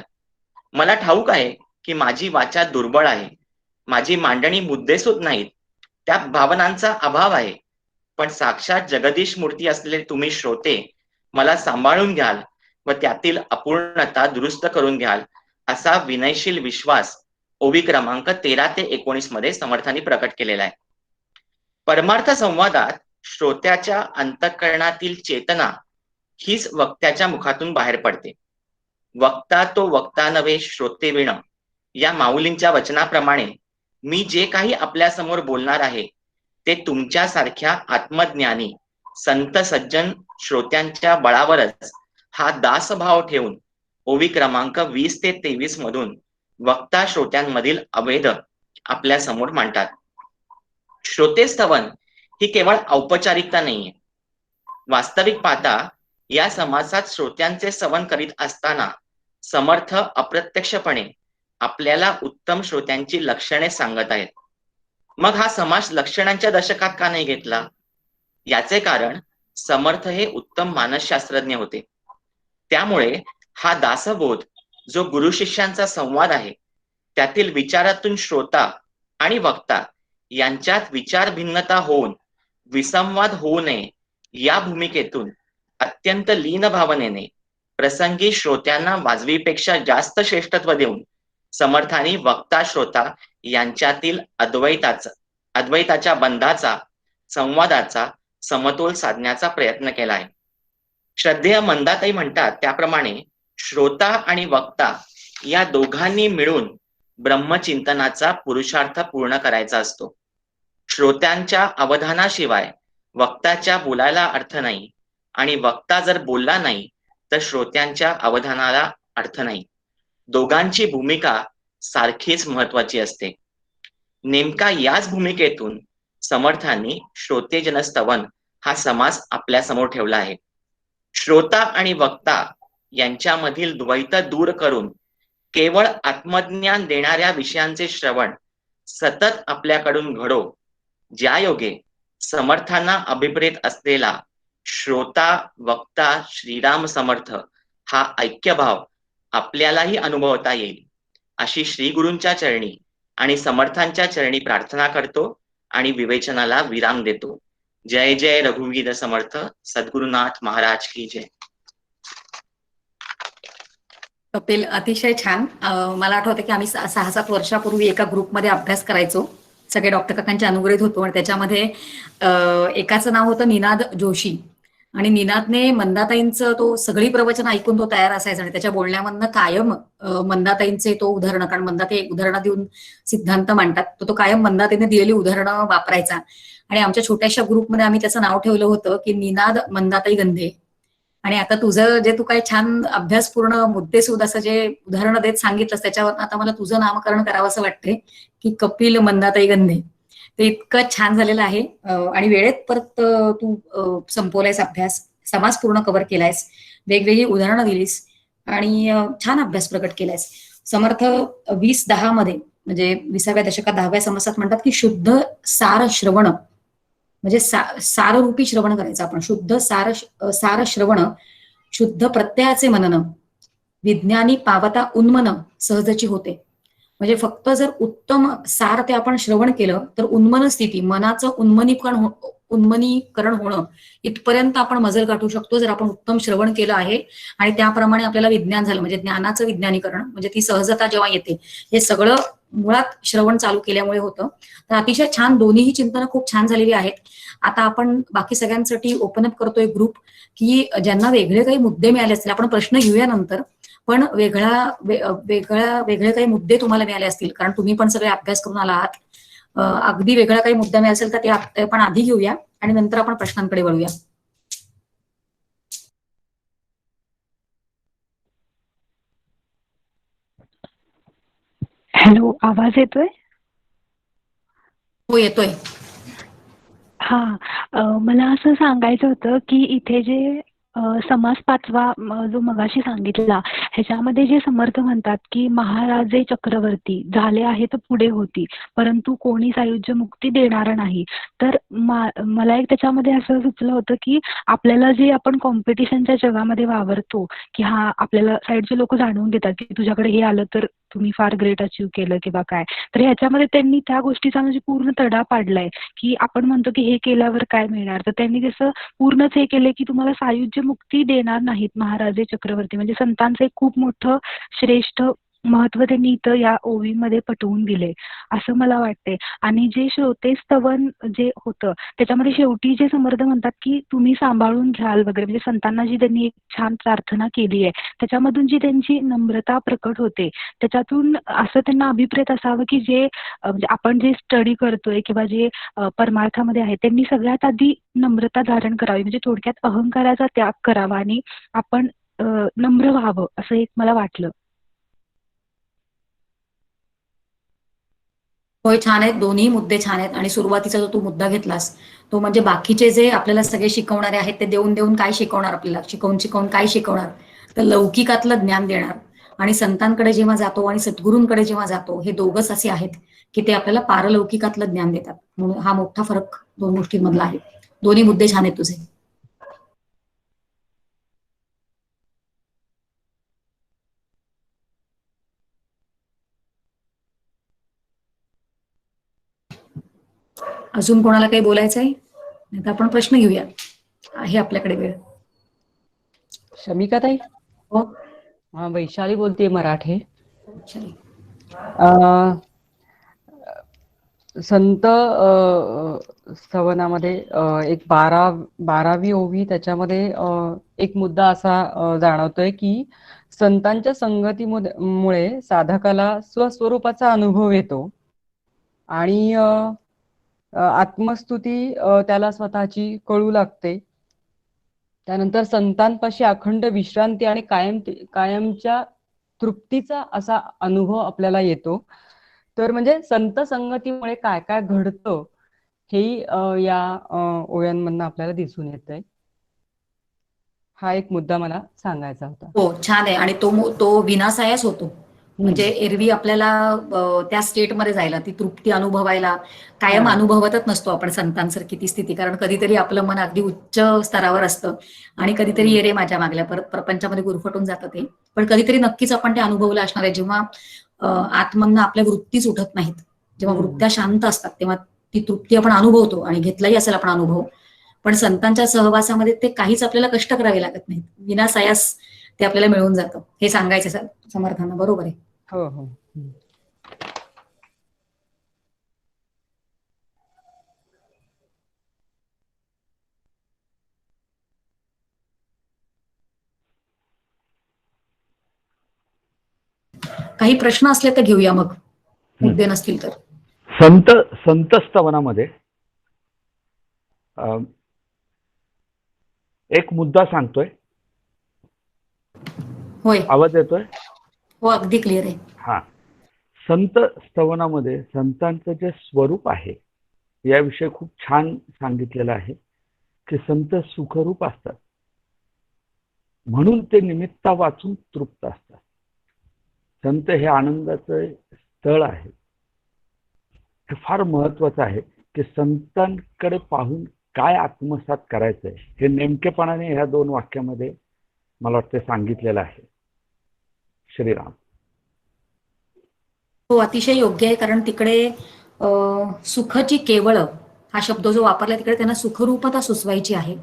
मला ठाऊक आहे की माझी वाचा दुर्बळ आहे, माझी मांडणी मुद्देसूद नाहीत, त्या भावनांचा अभाव आहे, पण साक्षात जगदीश मूर्ती असलेले तुम्ही श्रोते मला सांभाळून घ्याल व त्यातील अपूर्णता दुरुस्त करून घ्याल असा विनयशील विश्वास ओवी क्रमांक 13 ते 19 मध्ये समर्थांनी प्रकट केलेला आहे. परमार्थ संवादात श्रोत्याच्या अंतःकरणातील चेतना हीच वक्त्याच्या मुखातून बाहेर पडते. वक्ता तो वक्ता नव्हे श्रोते विण या माऊलींच्या वचनाप्रमाणे मी जे काही आपल्या समोर बोलणार आहे ते तुमच्यासारख्या आत्मज्ञानी संत सज्जन श्रोत्यांच्या बळावरच हा दासभाव ठेवून ओवी क्रमांक 20 ते 23 मधून वक्ता श्रोत्यांमधील अभेद आपल्या समोर मांडतात. श्रोतेस्तवन ही केवळ औपचारिकता नाहीये. वास्तविक पाहता या समाजात श्रोत्यांचे स्तवन करीत असताना समर्थ अप्रत्यक्षपणे आपल्याला उत्तम श्रोत्यांची लक्षणे सांगत आहेत. मग हा समाज लक्षणांच्या दशकात का नाही घेतला? याचे कारण समर्थ हे उत्तम मानसशास्त्रज्ञ होते. त्यामुळे हा दासबोध जो गुरु शिष्यांचा संवाद आहे त्यातील विचारातून श्रोता आणि वक्ता यांच्यात विचार भिन्नता होऊन विसंवाद होऊ नये या भूमिकेतून अत्यंत लीन भावनेने प्रसंगी श्रोत्यांना वाजवीपेक्षा जास्त श्रेष्ठत्व देऊन समर्थांनी वक्ता श्रोता यांच्यातील अद्वैताच्या बंधाचा संवादाचा समतोल साधण्याचा प्रयत्न केला आहे. श्रद्धेय मंदाताई म्हणतात त्याप्रमाणे श्रोता आणि वक्ता या दोघांनी मिळून ब्रह्मचिंतनाचा पुरुषार्थ पूर्ण करायचा असतो. श्रोत्यांच्या अवधानाशिवाय वक्ताच्या बोलायला अर्थ नाही आणि वक्ता जर बोलला नाही तर श्रोत्यांच्या अवधानाला अर्थ नाही. दोघांची भूमिका सारखीच महत्वाची असते. नेमका याच भूमिकेतून समर्थांनी श्रोतेजनस्तवन हा समास आपल्या समोर ठेवला आहे. श्रोता आणि वक्ता यांच्यामधील द्वैत दूर करून केवळ आत्मज्ञान देणाऱ्या विषयांचे श्रवण सतत आपल्याकडून घडो, ज्या योगे समर्थांना अभिप्रेत असलेला श्रोता वक्ता श्रीराम समर्थ हा ऐक्यभाव आपल्यालाही अनुभवता येईल अशी श्री गुरूंच्या चरणी आणि समर्थांच्या चरणी प्रार्थना करतो आणि विवेचनाला विराम देतो. जय जय रघुवीर समर्थ. सद्गुरुनाथ महाराज की जय. कपिल, अतिशय छान. मला आठवतं की आम्ही 6-7 वर्षापूर्वी एका ग्रुपमध्ये अभ्यास करायचो, सगळे डॉक्टर काकांचे अनुग्रहित होतो आणि त्याच्यामध्ये एकाचं नाव होतं निनाद जोशी आणि निनादने मंदाताईंचं तो सगळी प्रवचन ऐकून तो तयार असायचा आणि त्याच्या बोलण्यामधनं कायम मंदाताईंचे तो उदाहरणं, कारण मंदाताई उदाहरणं देऊन सिद्धांत मांडतात, तो कायम मंदाताईने दिलेली उदाहरणं वापरायचा आणि आमच्या छोट्याशा ग्रुपमध्ये आम्ही त्याचं नाव ठेवलं होतं की निनाद मंदाताई गंधे. आणि आता तुझं जे तू काही छान अभ्यासपूर्ण मुद्देसूद असं जे उदाहरणं देत सांगितलंस त्याच्यावर आता मला तुझं नामकरण करावं असं वाटतंय की कपिल मंदाताई गंधे. ते इतकं छान झालेलं आहे आणि वेळेत परत तू संपवलायस अभ्यास, समास पूर्ण कव्हर केलायस, वेगवेगळी उदाहरणं दिलीस आणि छान अभ्यास प्रकट केलायस. समर्थ 20-10 मध्ये म्हणजे 20व्या दशकात 10व्या समासात म्हणतात की शुद्ध सार श्रवण म्हणजे साररूपी श्रवण करायचं आपण. शुद्ध सार श्रवण, शुद्ध प्रत्ययाचे मनन, विज्ञानी पावता उन्मन सहजची होते. म्हणजे फक्त जर उत्तम सार ते आपण श्रवण केलं तर उन्मन स्थिती, मनाचं उन्मनीकरण होणं इथपर्यंत आपण मजल गाठू शकतो जर आपण उत्तम श्रवण केलं आहे आणि त्याप्रमाणे आपल्याला विज्ञान झालं, म्हणजे ज्ञानाचं विज्ञानीकरण, म्हणजे ती सहजता जेव्हा येते, हे सगळं मुळात श्रवण चालू केल्यामुळे होतं. तर अतिशय छान, दोन्हीही चिंतनं खूप छान झालेली आहेत. आता आपण बाकी सगळ्यांसाठी ओपन अप करतोय ग्रुप, की ज्यांना वेगळे काही मुद्दे मिळाले असतील, आपण प्रश्न घेऊया नंतर, पण वेगळे काही मुद्दे तुम्हाला मिळाले असतील, कारण तुम्ही पण सगळे अभ्यास करून आला आहात. अगदी वेगळा काही मुद्दा मिळाला असेल तर ते आपण आधी घेऊया आणि नंतर आपण प्रश्नांकडे वळूया. हॅलो, आवाज येतोय? हो, येतोय. मला असं सांगायचं होतं की इथे जे समास 5वा जो मगाशी सांगितला, ह्याच्यामध्ये जे समर्थ म्हणतात की महाराजे चक्रवर्ती झाले आहे तर पुढे होती, परंतु कोणी सायुज्य मुक्ती देणार नाही. तर मला एक त्याच्यामध्ये असं सुचलं होतं की आपल्याला जे आपण कॉम्पिटिशनच्या जगामध्ये वावरतो, की आपल्याला साईडचे लोक जाणवून देतात की तुझ्याकडे हे आलं तर तुम्ही फार ग्रेट अचीव्ह केलं किंवा काय. तर ह्याच्यामध्ये त्यांनी त्या गोष्टीचा म्हणजे पूर्ण तडा पाडलाय, की आपण म्हणतो की हे केल्यावर काय मिळणार, तर त्यांनी जसं पूर्णच हे केले की तुम्हाला सायुज्य मुक्ती देणार नाहीत महाराजे चक्रवर्ती. म्हणजे संतांचं एक खूप मोठं श्रेष्ठ महत्व त्यांनी इथं या ओवीमध्ये पटवून दिले असं मला वाटते. आणि जे श्रोते स्तवन जे होतं त्याच्यामध्ये शेवटी जे समर्थ म्हणतात की तुम्ही सांभाळून घ्याल वगैरे, म्हणजे संतांना जी त्यांनी एक छान प्रार्थना केली आहे त्याच्यामधून जी त्यांची नम्रता प्रकट होते, त्याच्यातून असं त्यांना अभिप्रेत असावं की जे म्हणजे आपण जे स्टडी करतोय किंवा जे परमार्थामध्ये आहे त्यांनी सगळ्यात आधी नम्रता धारण करावी, म्हणजे थोडक्यात अहंकाराचा त्याग करावा आणि आपण नम्र व्हावं असं एक मला वाटलं. होय, छान आहेत, दोन्ही मुद्दे छान आहेत. आणि सुरुवातीचा जो तू मुद्दा घेतलास तो म्हणजे बाकीचे जे आपल्याला सगळे शिकवणारे आहेत ते देऊन देऊन काय शिकवणार, आपल्याला शिकवून शिकवून काय शिकवणार, तर लौकिकातलं ज्ञान देणार. आणि संतांकडे जेव्हा जातो आणि सद्गुरूंकडे जेव्हा जातो, हे दोघंच असे आहेत की ते आपल्याला पारलौकिकातलं ज्ञान देतात. म्हणून हा मोठा फरक दोन गोष्टींमधला आहे. दोन्ही मुद्दे छान आहेत तुझे. अजून कोणाला काही बोलायचं आहे? नाही तर आपण प्रश्न घेऊया, आहे आपल्याकडे वेळ. शमिकाताई, हो, वैशाली बोलते मराठे. अच्छा. अ, संत स्तवनामध्ये एक 12वी ओवी त्याच्यामध्ये एक मुद्दा असा जाणवतोय की संतांच्या संगतीमुळे साधकाला स्वस्वरूपाचा अनुभव येतो आणि आत्मस्तुती त्याला स्वतःची कळू लागते. त्यानंतर संतांपाशी अखंड विश्रांती आणि कायमच्या तृप्तीचा असा अनुभव आपल्याला येतो. तर म्हणजे संत संगतीमुळे काय काय घडतं हेही या ओव्यांमधनं आपल्याला दिसून येतंय. हा एक मुद्दा मला सांगायचा होता. हो, छान आहे. आणि तो विनासायास होतो. म्हणजे एरवी आपल्याला त्या स्टेटमध्ये जायला, ती तृप्ती अनुभवायला कायम अनुभवतच नसतो आपण संतांसारखी ती स्थिती, कारण कधीतरी आपलं मन अगदी उच्च स्तरावर असतं आणि कधीतरी ये रे माझ्या मागल्या परत प्रपंचामध्ये गुरफटून जातं ते. पण कधीतरी नक्कीच आपण ते अनुभवलं असणार आहे, जेव्हा आत्मनं आपल्या वृत्तीच उठत नाहीत, जेव्हा वृत्त्या शांत असतात, तेव्हा ती तृप्ती आपण अनुभवतो. आणि घेतलाही असेल आपण अनुभव, पण संतांच्या सहवासामध्ये ते काहीच आपल्याला कष्ट करावे लागत नाहीत, विनासायास ते आपल्याला मिळून जातं. हे सांगायचं समर्थांना, बरोबर आहे. हो हो. काही प्रश्न असले तर घेऊया मग, मुद्दे नसतील तर. संत स्तवनामध्ये एक मुद्दा सांगतोय. होय, आवाज येतोय? हो, अगदी क्लिअर आहे. हा. संत स्तवनामध्ये संतांचं जे स्वरूप आहे याविषयी खूप छान सांगितलेलं आहे की संत सुखरूप असतात, म्हणून ते निमित्ता वाचून तृप्त असतात. संत हे आनंदाचं स्थळ आहे. हे फार महत्वाचं आहे की संतांकडे पाहून काय आत्मसात करायचंय हे नेमकेपणाने ह्या 2 वाक्यामध्ये मला वाटतं सांगितलेलं आहे. श्रीराम. हो, अतिशय योग्य आहे. कारण तिकडे सुखची केवळ हा शब्द जो वापरला तिकडे त्यांना सुखरूपता सुचवायची आहे.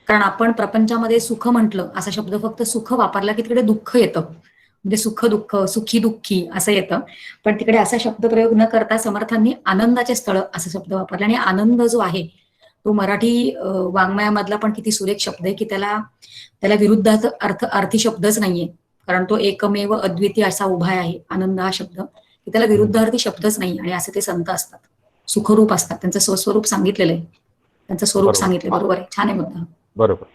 कारण आपण प्रपंचामध्ये सुख म्हटलं, असा शब्द फक्त सुख वापरला की तिकडे दुःख येतं. म्हणजे सुख दुःख, सुखी दुःखी असं येतं. पण तिकडे असा शब्दप्रयोग न करता समर्थांनी आनंदाचे स्थळ असा शब्द वापरला आणि आनंद जो आहे तो मराठी वाङ्मयामधला पण किती सुरेख शब्द आहे की त्याला त्याला विरुद्धार्थ अर्थी शब्दच नाहीये. कारण तो एकमेव अद्वितीय असा उभा आहे आनंद हा शब्द, की त्याला विरुद्धार्थी शब्दच नाही. आणि असे ते संत असतात, सुखरूप असतात. त्यांचं स्वस्वरूप सांगितलेलं आहे, त्यांचं स्वरूप बरोबर. सांगितलं. बरोबर आहे, छान आहे मुद्दा. बरोबर.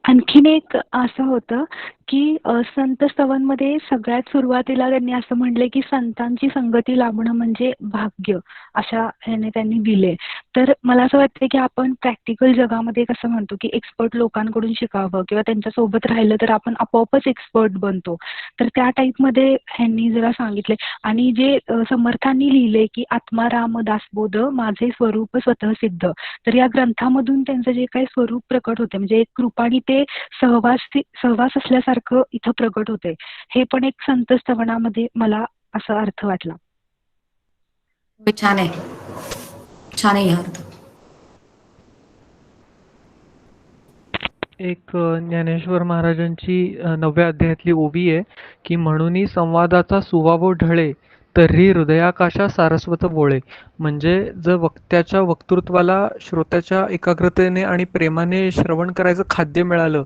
आणखीन एक असं होतं की संत स्तवांमध्ये सगळ्यात सुरुवातीला त्यांनी असं म्हणले की संतांची संगती लाभणं म्हणजे भाग्य, अशा ह्याने त्यांनी दिले. तर मला असं वाटतं की आपण प्रॅक्टिकल जगामध्ये कसं म्हणतो की एक्सपर्ट लोकांकडून शिकावं किंवा त्यांच्या सोबत राहिलं तर आपण आपोआपच एक्सपर्ट बनतो. तर त्या टाईपमध्ये ह्यांनी जरा सांगितले. आणि जे समर्थांनी लिहिले की आत्माराम दासबोध माझे स्वरूप स्वतः सिद्ध, तर या ग्रंथामधून त्यांचं जे काही स्वरूप प्रकट होते म्हणजे एक कृपाने ते सहवास असल्यासारखं इथं प्रकट होते. हे पण एक संत स्तवनामध्ये मला असा अर्थ वाटला. छान आहे, छान आहे हा अर्थ. एक ज्ञानेश्वर महाराजांची 9व्या अध्यायातली ओवी आहे की म्हणून संवादाचा सुवावो ढळे तरी हृदयाकाशा सारस्वत बोळे. म्हणजे जर वक्त्याच्या वक्तृत्वाला श्रोत्याच्या एकाग्रतेने आणि प्रेमाने श्रवण करायचं खाद्य मिळालं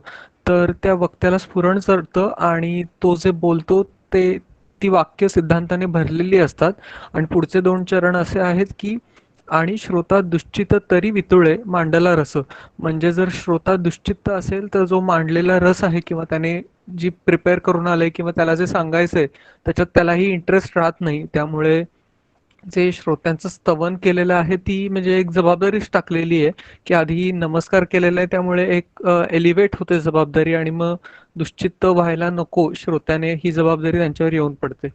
तर त्या वक्त्याला स्फुरण चढतं आणि तो जे बोलतो ते ती वाक्य सिद्धांताने भरलेली असतात. आणि पुढचे 2 चरण असे आहेत की आणि श्रोता दुश्चित तरी वितुळे मांडला रस. म्हणजे जर श्रोता दुश्चित्त असेल तर जो मांडलेला रस आहे किंवा त्याने जी प्रिपेअर करून आलंय किंवा त्याला जे सांगायचंय त्याच्यात त्यालाही इंटरेस्ट राहत नाही. त्यामुळे जे श्रोत्यांचं स्तवन केलेलं आहे ती म्हणजे एक जबाबदारीच टाकलेली आहे की आधी नमस्कार केलेला आहे त्यामुळे एक एलिव्हेट होते जबाबदारी आणि मग दुश्चित्त व्हायला नको श्रोत्याने ही जबाबदारी त्यांच्यावर येऊन पडते.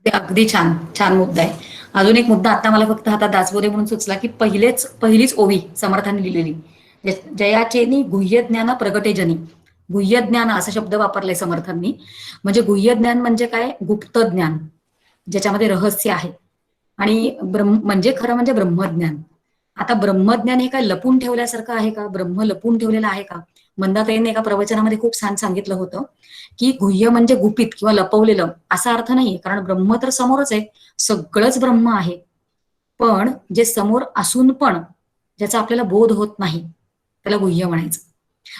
ते अगदी छान, छान मुद्दा आहे. अजून एक मुद्दा आता मला फक्त हातात दासबोधे म्हणून सुचला की पहिलीच ओवी समर्थांनी लिहिलेली, जयाचेनी गुह्य ज्ञान प्रगटे जनी. गुह्य ज्ञान असा शब्द वापरलाय समर्थांनी. म्हणजे गुह्य ज्ञान म्हणजे काय, गुप्त ज्ञान ज्याच्यामध्ये रहस्य आहे. आणि म्हणजे खरं म्हणजे ब्रह्मज्ञान. आता ब्रह्मज्ञान हे काय लपून ठेवल्यासारखं आहे का, ब्रह्म लपून ठेवलेलं आहे का? मंदाताईंनी एका प्रवचनामध्ये खूप छान सांगितलं होतं की गुह्य म्हणजे गुपित किंवा लपवलेलं असा अर्थ नाहीये. कारण ब्रह्म तर समोरच आहे, सगळंच ब्रह्म आहे. पण जे समोर असून पण ज्याचा आपल्याला बोध होत नाही त्याला गुह्य म्हणायचं.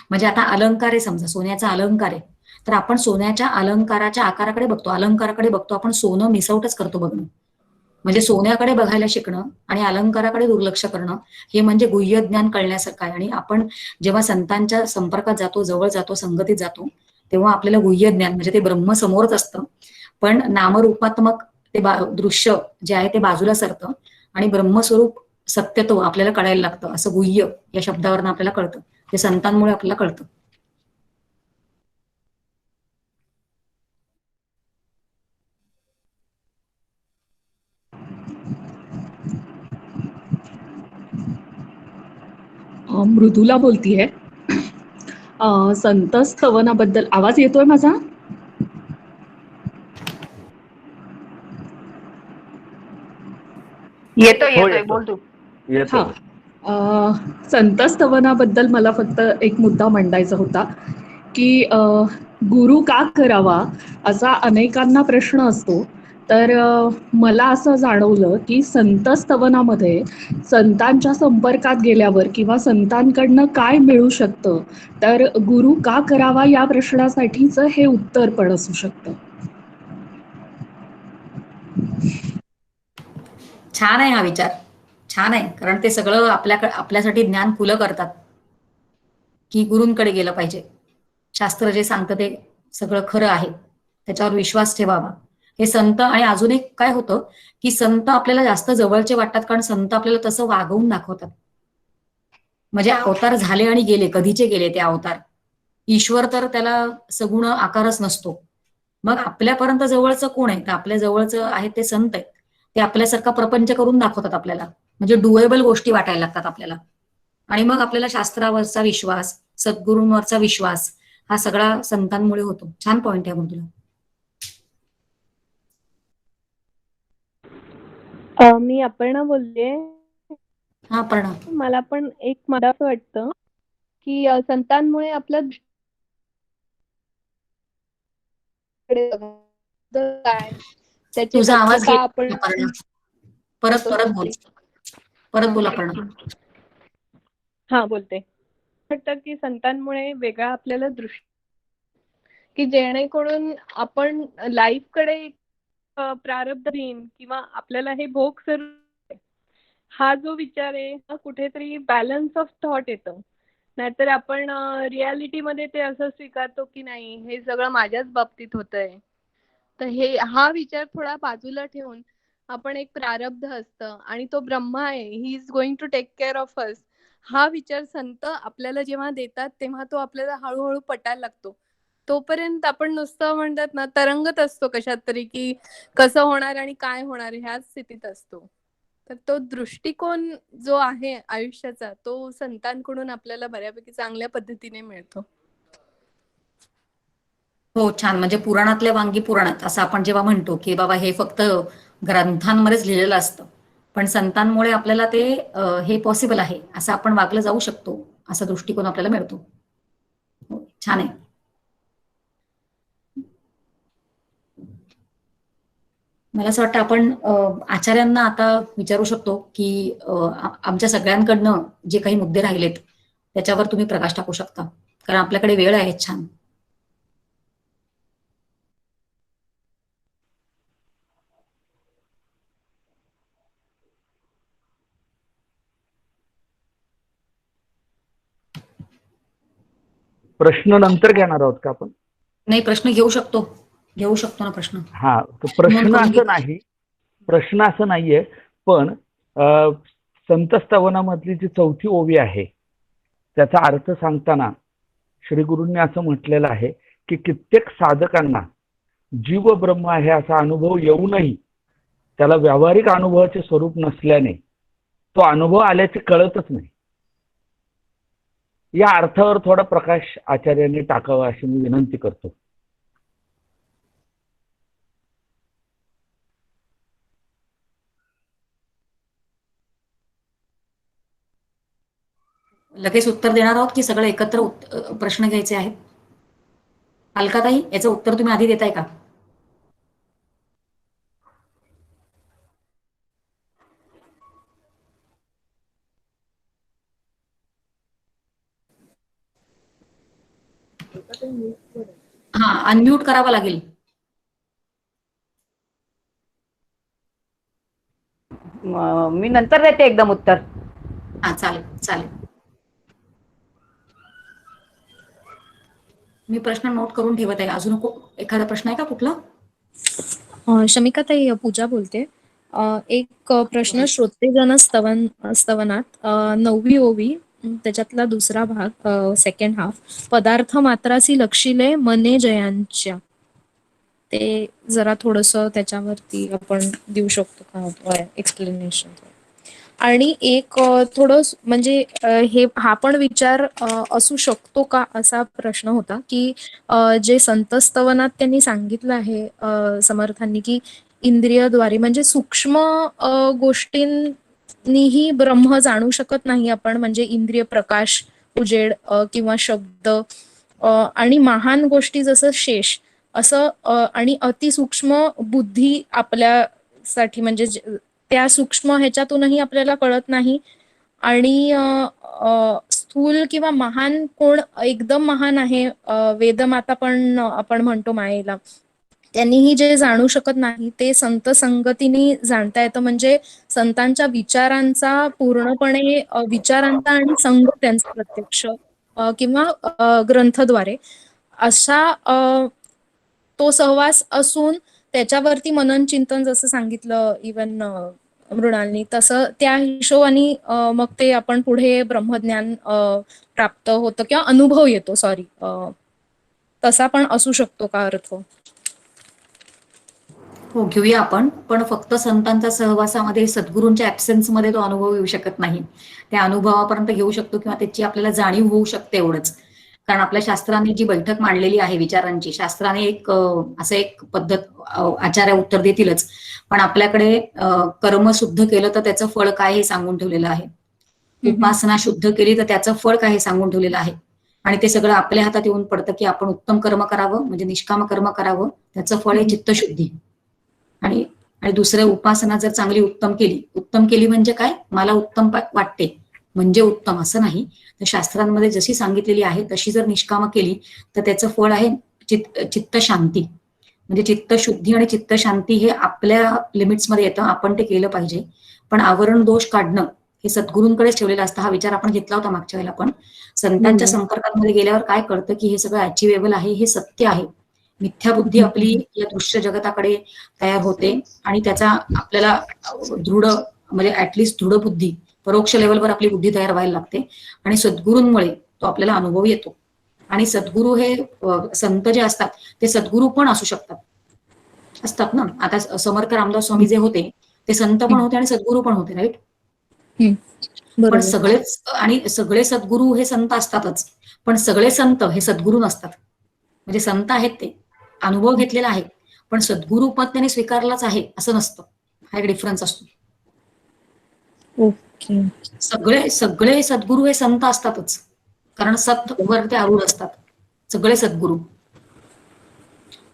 म्हणजे आता अलंकार आहे, समजा सोन्याचा अलंकार आहे, तर आपण सोन्याच्या अलंकाराच्या आकाराकडे बघतो, अलंकाराकडे बघतो, आपण सोनं मिसवटच करतो बघणं. म्हणजे सोन्याकडे बघायला शिकणं आणि अलंकाराकडे दुर्लक्ष करणं हे म्हणजे गुह्य ज्ञान कळण्यासारखं आहे. आणि आपण जेव्हा संतांच्या संपर्कात जातो, जवळ जातो, संगतीत जातो, तेव्हा आपल्याला गुह्य ज्ञान म्हणजे ते ब्रह्म समोरच असतं, पण नामरूपात्मक ते दृश्य जे आहे ते बाजूला सरतं आणि ब्रह्मस्वरूप सत्यत्व आपल्याला कळायला लागतं. असं गुह्य या शब्दावरून आपल्याला कळतं, ते संतांमुळे आपल्याला कळतं. मृदुला बोलतीये. संत स्तवनाबद्दल आवाज येतोय माझा? येतोय बोल तू. हा. संत स्तवनाबद्दल मला फक्त एक मुद्दा मांडायचा होता की गुरु का करावा असा अनेकांना प्रश्न असतो. तर मला असं जाणवलं की संत स्तवनामध्ये संतांच्या संपर्कात गेल्यावर किंवा संतांकडनं काय मिळू शकतं, तर गुरु का करावा या प्रश्नासाठीचं हे उत्तर पण असू शकतं. छान आहे हा विचार, छान आहे. कारण ते सगळं आपल्यासाठी ज्ञान खुलं करतात की गुरूंकडे गेलं पाहिजे, शास्त्र जे सांगतं ते सगळं खरं आहे, त्याच्यावर विश्वास ठेवावा. हे संत. आणि अजून एक काय होतं की संत आपल्याला जास्त जवळचे वाटतात कारण संत आपल्याला तसं वागवून दाखवतात. म्हणजे अवतार झाले आणि गेले, कधीचे गेले ते अवतार. ईश्वर तर त्याला सगुण आकारच नसतो. मग आपल्यापर्यंत जवळचं कोण आहे, तर आपल्या जवळचं आहे ते संत आहेत. ते आपल्यासारखा प्रपंच करून दाखवतात आपल्याला, म्हणजे डुएबल गोष्टी वाटायला लागतात आपल्याला. आणि मग आपल्याला शास्त्रावरचा विश्वास, सद्गुरूंवरचा विश्वास हा सगळा संतांमुळे होतो. छान पॉइंट आहे तुला. मी अपर्णा बोलतेय. हा प्रणाम. मला असं वाटतं की संतांमुळे आपल्या दृष्टीकडे बघणं काय त्याचे तुझा तत्व आवाज का गेला आपण अपर्णा. परत परत बोल. परत बोल अपर्णा. हा बोलते. वाटतं की संतांमुळे वेगळा आपल्याला दृष्टी की जेणेकरून आपण लाईफकडे प्रारब्धहीन किंवा आपल्याला हे भोग सर्व हा जो विचार आहे हा कुठेतरी बॅलन्स ऑफ थॉट येतं. नाहीतर आपण रियालिटीमध्ये ते असं स्वीकारतो की नाही हे सगळं माझ्याच बाबतीत होतंय. तर हा विचार थोडा बाजूला ठेवून आपण एक प्रारब्ध असतं आणि तो ब्रह्मा आहे, he is going to take care of us, हा विचार संत आपल्याला जेव्हा देतात तेव्हा तो आपल्याला हळूहळू पटायला लागतो. तोपर्यंत आपण नुसतं म्हणतात ना तरंगत असतो कशात तरी की कसं होणार आणि काय होणार ह्याच स्थितीत असतो. तर तो दृष्टिकोन जो आहे आयुष्याचा तो संतांकडून आपल्याला बऱ्यापैकी चांगल्या पद्धतीने मिळतो. हो छान. म्हणजे पुराणातल्या वांगी पुराणात असं आपण जेव्हा म्हणतो की बाबा हे फक्त ग्रंथांमध्येच लिहिलेलं असतं, पण संतांमुळे आपल्याला ते हे पॉसिबल आहे असं आपण वागलं जाऊ शकतो, असा दृष्टिकोन आपल्याला मिळतो. हो, छान आहे. मला असं वाटतं आपण आचार्यांना आता विचारू शकतो की आमच्या सगळ्यांकडनं जे काही मुद्दे राहिलेत त्याच्यावर तुम्ही प्रकाश टाकू शकता, कारण आपल्याकडे वेळ आहे छान. प्रश्न नंतर घेणार आहोत का आपण? नाही, प्रश्न घेऊ शकतो ना प्रश्न. हा, तर नोंद प्रश्न करून असं घे. नाही, प्रश्न असं नाहीये, पण संत स्तवनामधली जी 4थी ओवी आहे त्याचा अर्थ सांगताना श्री गुरूंनी असं म्हटलेलं आहे की कित्येक साधकांना जीव ब्रह्म आहे असा अनुभव येऊनही त्याला व्यावहारिक अनुभवाचे स्वरूप नसल्याने तो अनुभव आल्याचे कळतच नाही. या अर्थावर थोडा प्रकाश आचार्यांनी टाकावा अशी मी विनंती करतो. लगेच उत्तर देणार आहोत की सगळं एकत्र प्रश्न घ्यायचे आहेत? अलकाताई, याचं उत्तर तुम्ही आधी देताय का? हा, अनम्यूट करावा लागेल. मी नंतर देते एकदम उत्तर. हा, चालेल चालेल. मी प्रश्न नोट करून ठेवत आहे. अजून एखादा प्रश्न आहे का कुठला? शमिकाताई, पूजा बोलते. एक प्रश्न श्रोतेजन स्तवनात 9वी ओवी त्याच्यातला दुसरा भाग, सेकंड हाफ, पदार्थ मात्रासी लक्षिले मने जयांच्या, ते जरा थोडंसं त्याच्यावरती आपण देऊ शकतो का एक्सप्लेनेशन? आणि एक थोडं म्हणजे हा पण विचार असू शकतो का असा प्रश्न होता की जे संत स्तवनात त्यांनी सांगितलं आहे समर्थांनी की इंद्रियद्वारे म्हणजे सूक्ष्म गोष्टींनीही ब्रह्म जाणू शकत नाही आपण, म्हणजे इंद्रिय प्रकाश, उजेड किंवा शब्द आणि महान गोष्टी जसं शेष असं आणि अतिसूक्ष्म बुद्धी आपल्यासाठी म्हणजे त्या सूक्ष्म ह्याच्यातूनही आपल्याला कळत नाही. आणि स्थूल किंवा महान कोण एकदम महान आहे, वेदमाता पण आपण म्हणतो मायेला, त्यांनीही जे जाणू शकत नाही ते संत संगतीने जाणता येतं. म्हणजे संतांच्या विचारांचा पूर्णपणे विचारांचा आणि संग त्यांचा प्रत्यक्ष किंवा ग्रंथद्वारे असा तो सहवास असून त्याच्यावरती मनन चिंतन जसं सांगितलं इवन मृणालनी, तसं त्या हिशोबाने मग ते आपण पुढे ब्रह्मज्ञान प्राप्त होतं किंवा अनुभव येतो, तसा पण असू शकतो का अर्थ? हो, घेऊया आपण, पण फक्त संतांच्या सहवासामध्ये सद्गुरूंच्या ॲब्सेन्समध्ये तो अनुभव येऊ शकत नाही. त्या अनुभवापर्यंत घेऊ शकतो किंवा त्याची आपल्याला जाणीव होऊ शकते एवढंच. कारण आपल्या शास्त्राने जी बैठक मांडलेली आहे विचारांची, शास्त्राने एक असं एक पद्धत आचार्य उत्तर देतीलच, पण आपल्याकडे कर्म शुद्ध केलं तर त्याचं फळ काय हे सांगून ठेवलेलं आहे. उपासना शुद्ध केली तर त्याचं फळ काय हे सांगून ठेवलेलं आहे. आणि ते सगळं आपल्या हातात येऊन पडतं की आपण उत्तम कर्म करावं, म्हणजे निष्काम कर्म करावं, त्याचं फळ आहे चित्तशुद्धी. आणि दुसरं उपासना जर चांगली उत्तम केली म्हणजे काय, मला उत्तम वाटते म्हणजे उत्तम असं नाही, तर शास्त्रांमध्ये जशी सांगितलेली आहे तशी जर निष्काम केली तर त्याचं फळ आहे चित्त शांती. म्हणजे चित्तशुद्धी आणि चित्त शांती हे आपल्या लिमिट्समध्ये येतं, आपण ते केलं पाहिजे. पण आवरण दोष काढणं हे सद्गुरूंकडेच ठेवलेलं असतं. हा विचार आपण घेतला होता मागच्या वेळेला. पण संतांच्या संपर्कामध्ये गेल्यावर काय कळतं की हे सगळं अचिवेबल आहे, हे सत्य आहे. मिथ्या बुद्धी आपली या दृश्य जगताकडे तयार होते आणि त्याचा आपल्याला दृढ म्हणजे ऍटलिस्ट दृढ बुद्धी, परोक्ष लेवलवर आपली बुद्धी तयार व्हायला लागते आणि सद्गुरूंमुळे तो आपल्याला अनुभव येतो. आणि सद्गुरू हे संत जे असतात ते सद्गुरू पण असू असतात ना. आता समर्थ रामदास स्वामी जे होते ते संत पण होते आणि सद्गुरू पण होते, राईट. पण सगळे सद्गुरू हे संत असतातच, पण सगळे संत हे सद्गुरू नसतात. म्हणजे संत आहेत ते, अनुभव घेतलेला आहे, पण सद्गुरू पद त्याने स्वीकारलाच आहे असं नसतं. हा एक डिफरन्स असतो. ओके. सगळे सद्गुरू हे संत असतातच, कारण सत वर ते आरूढ असतात सगळे सद्गुरू.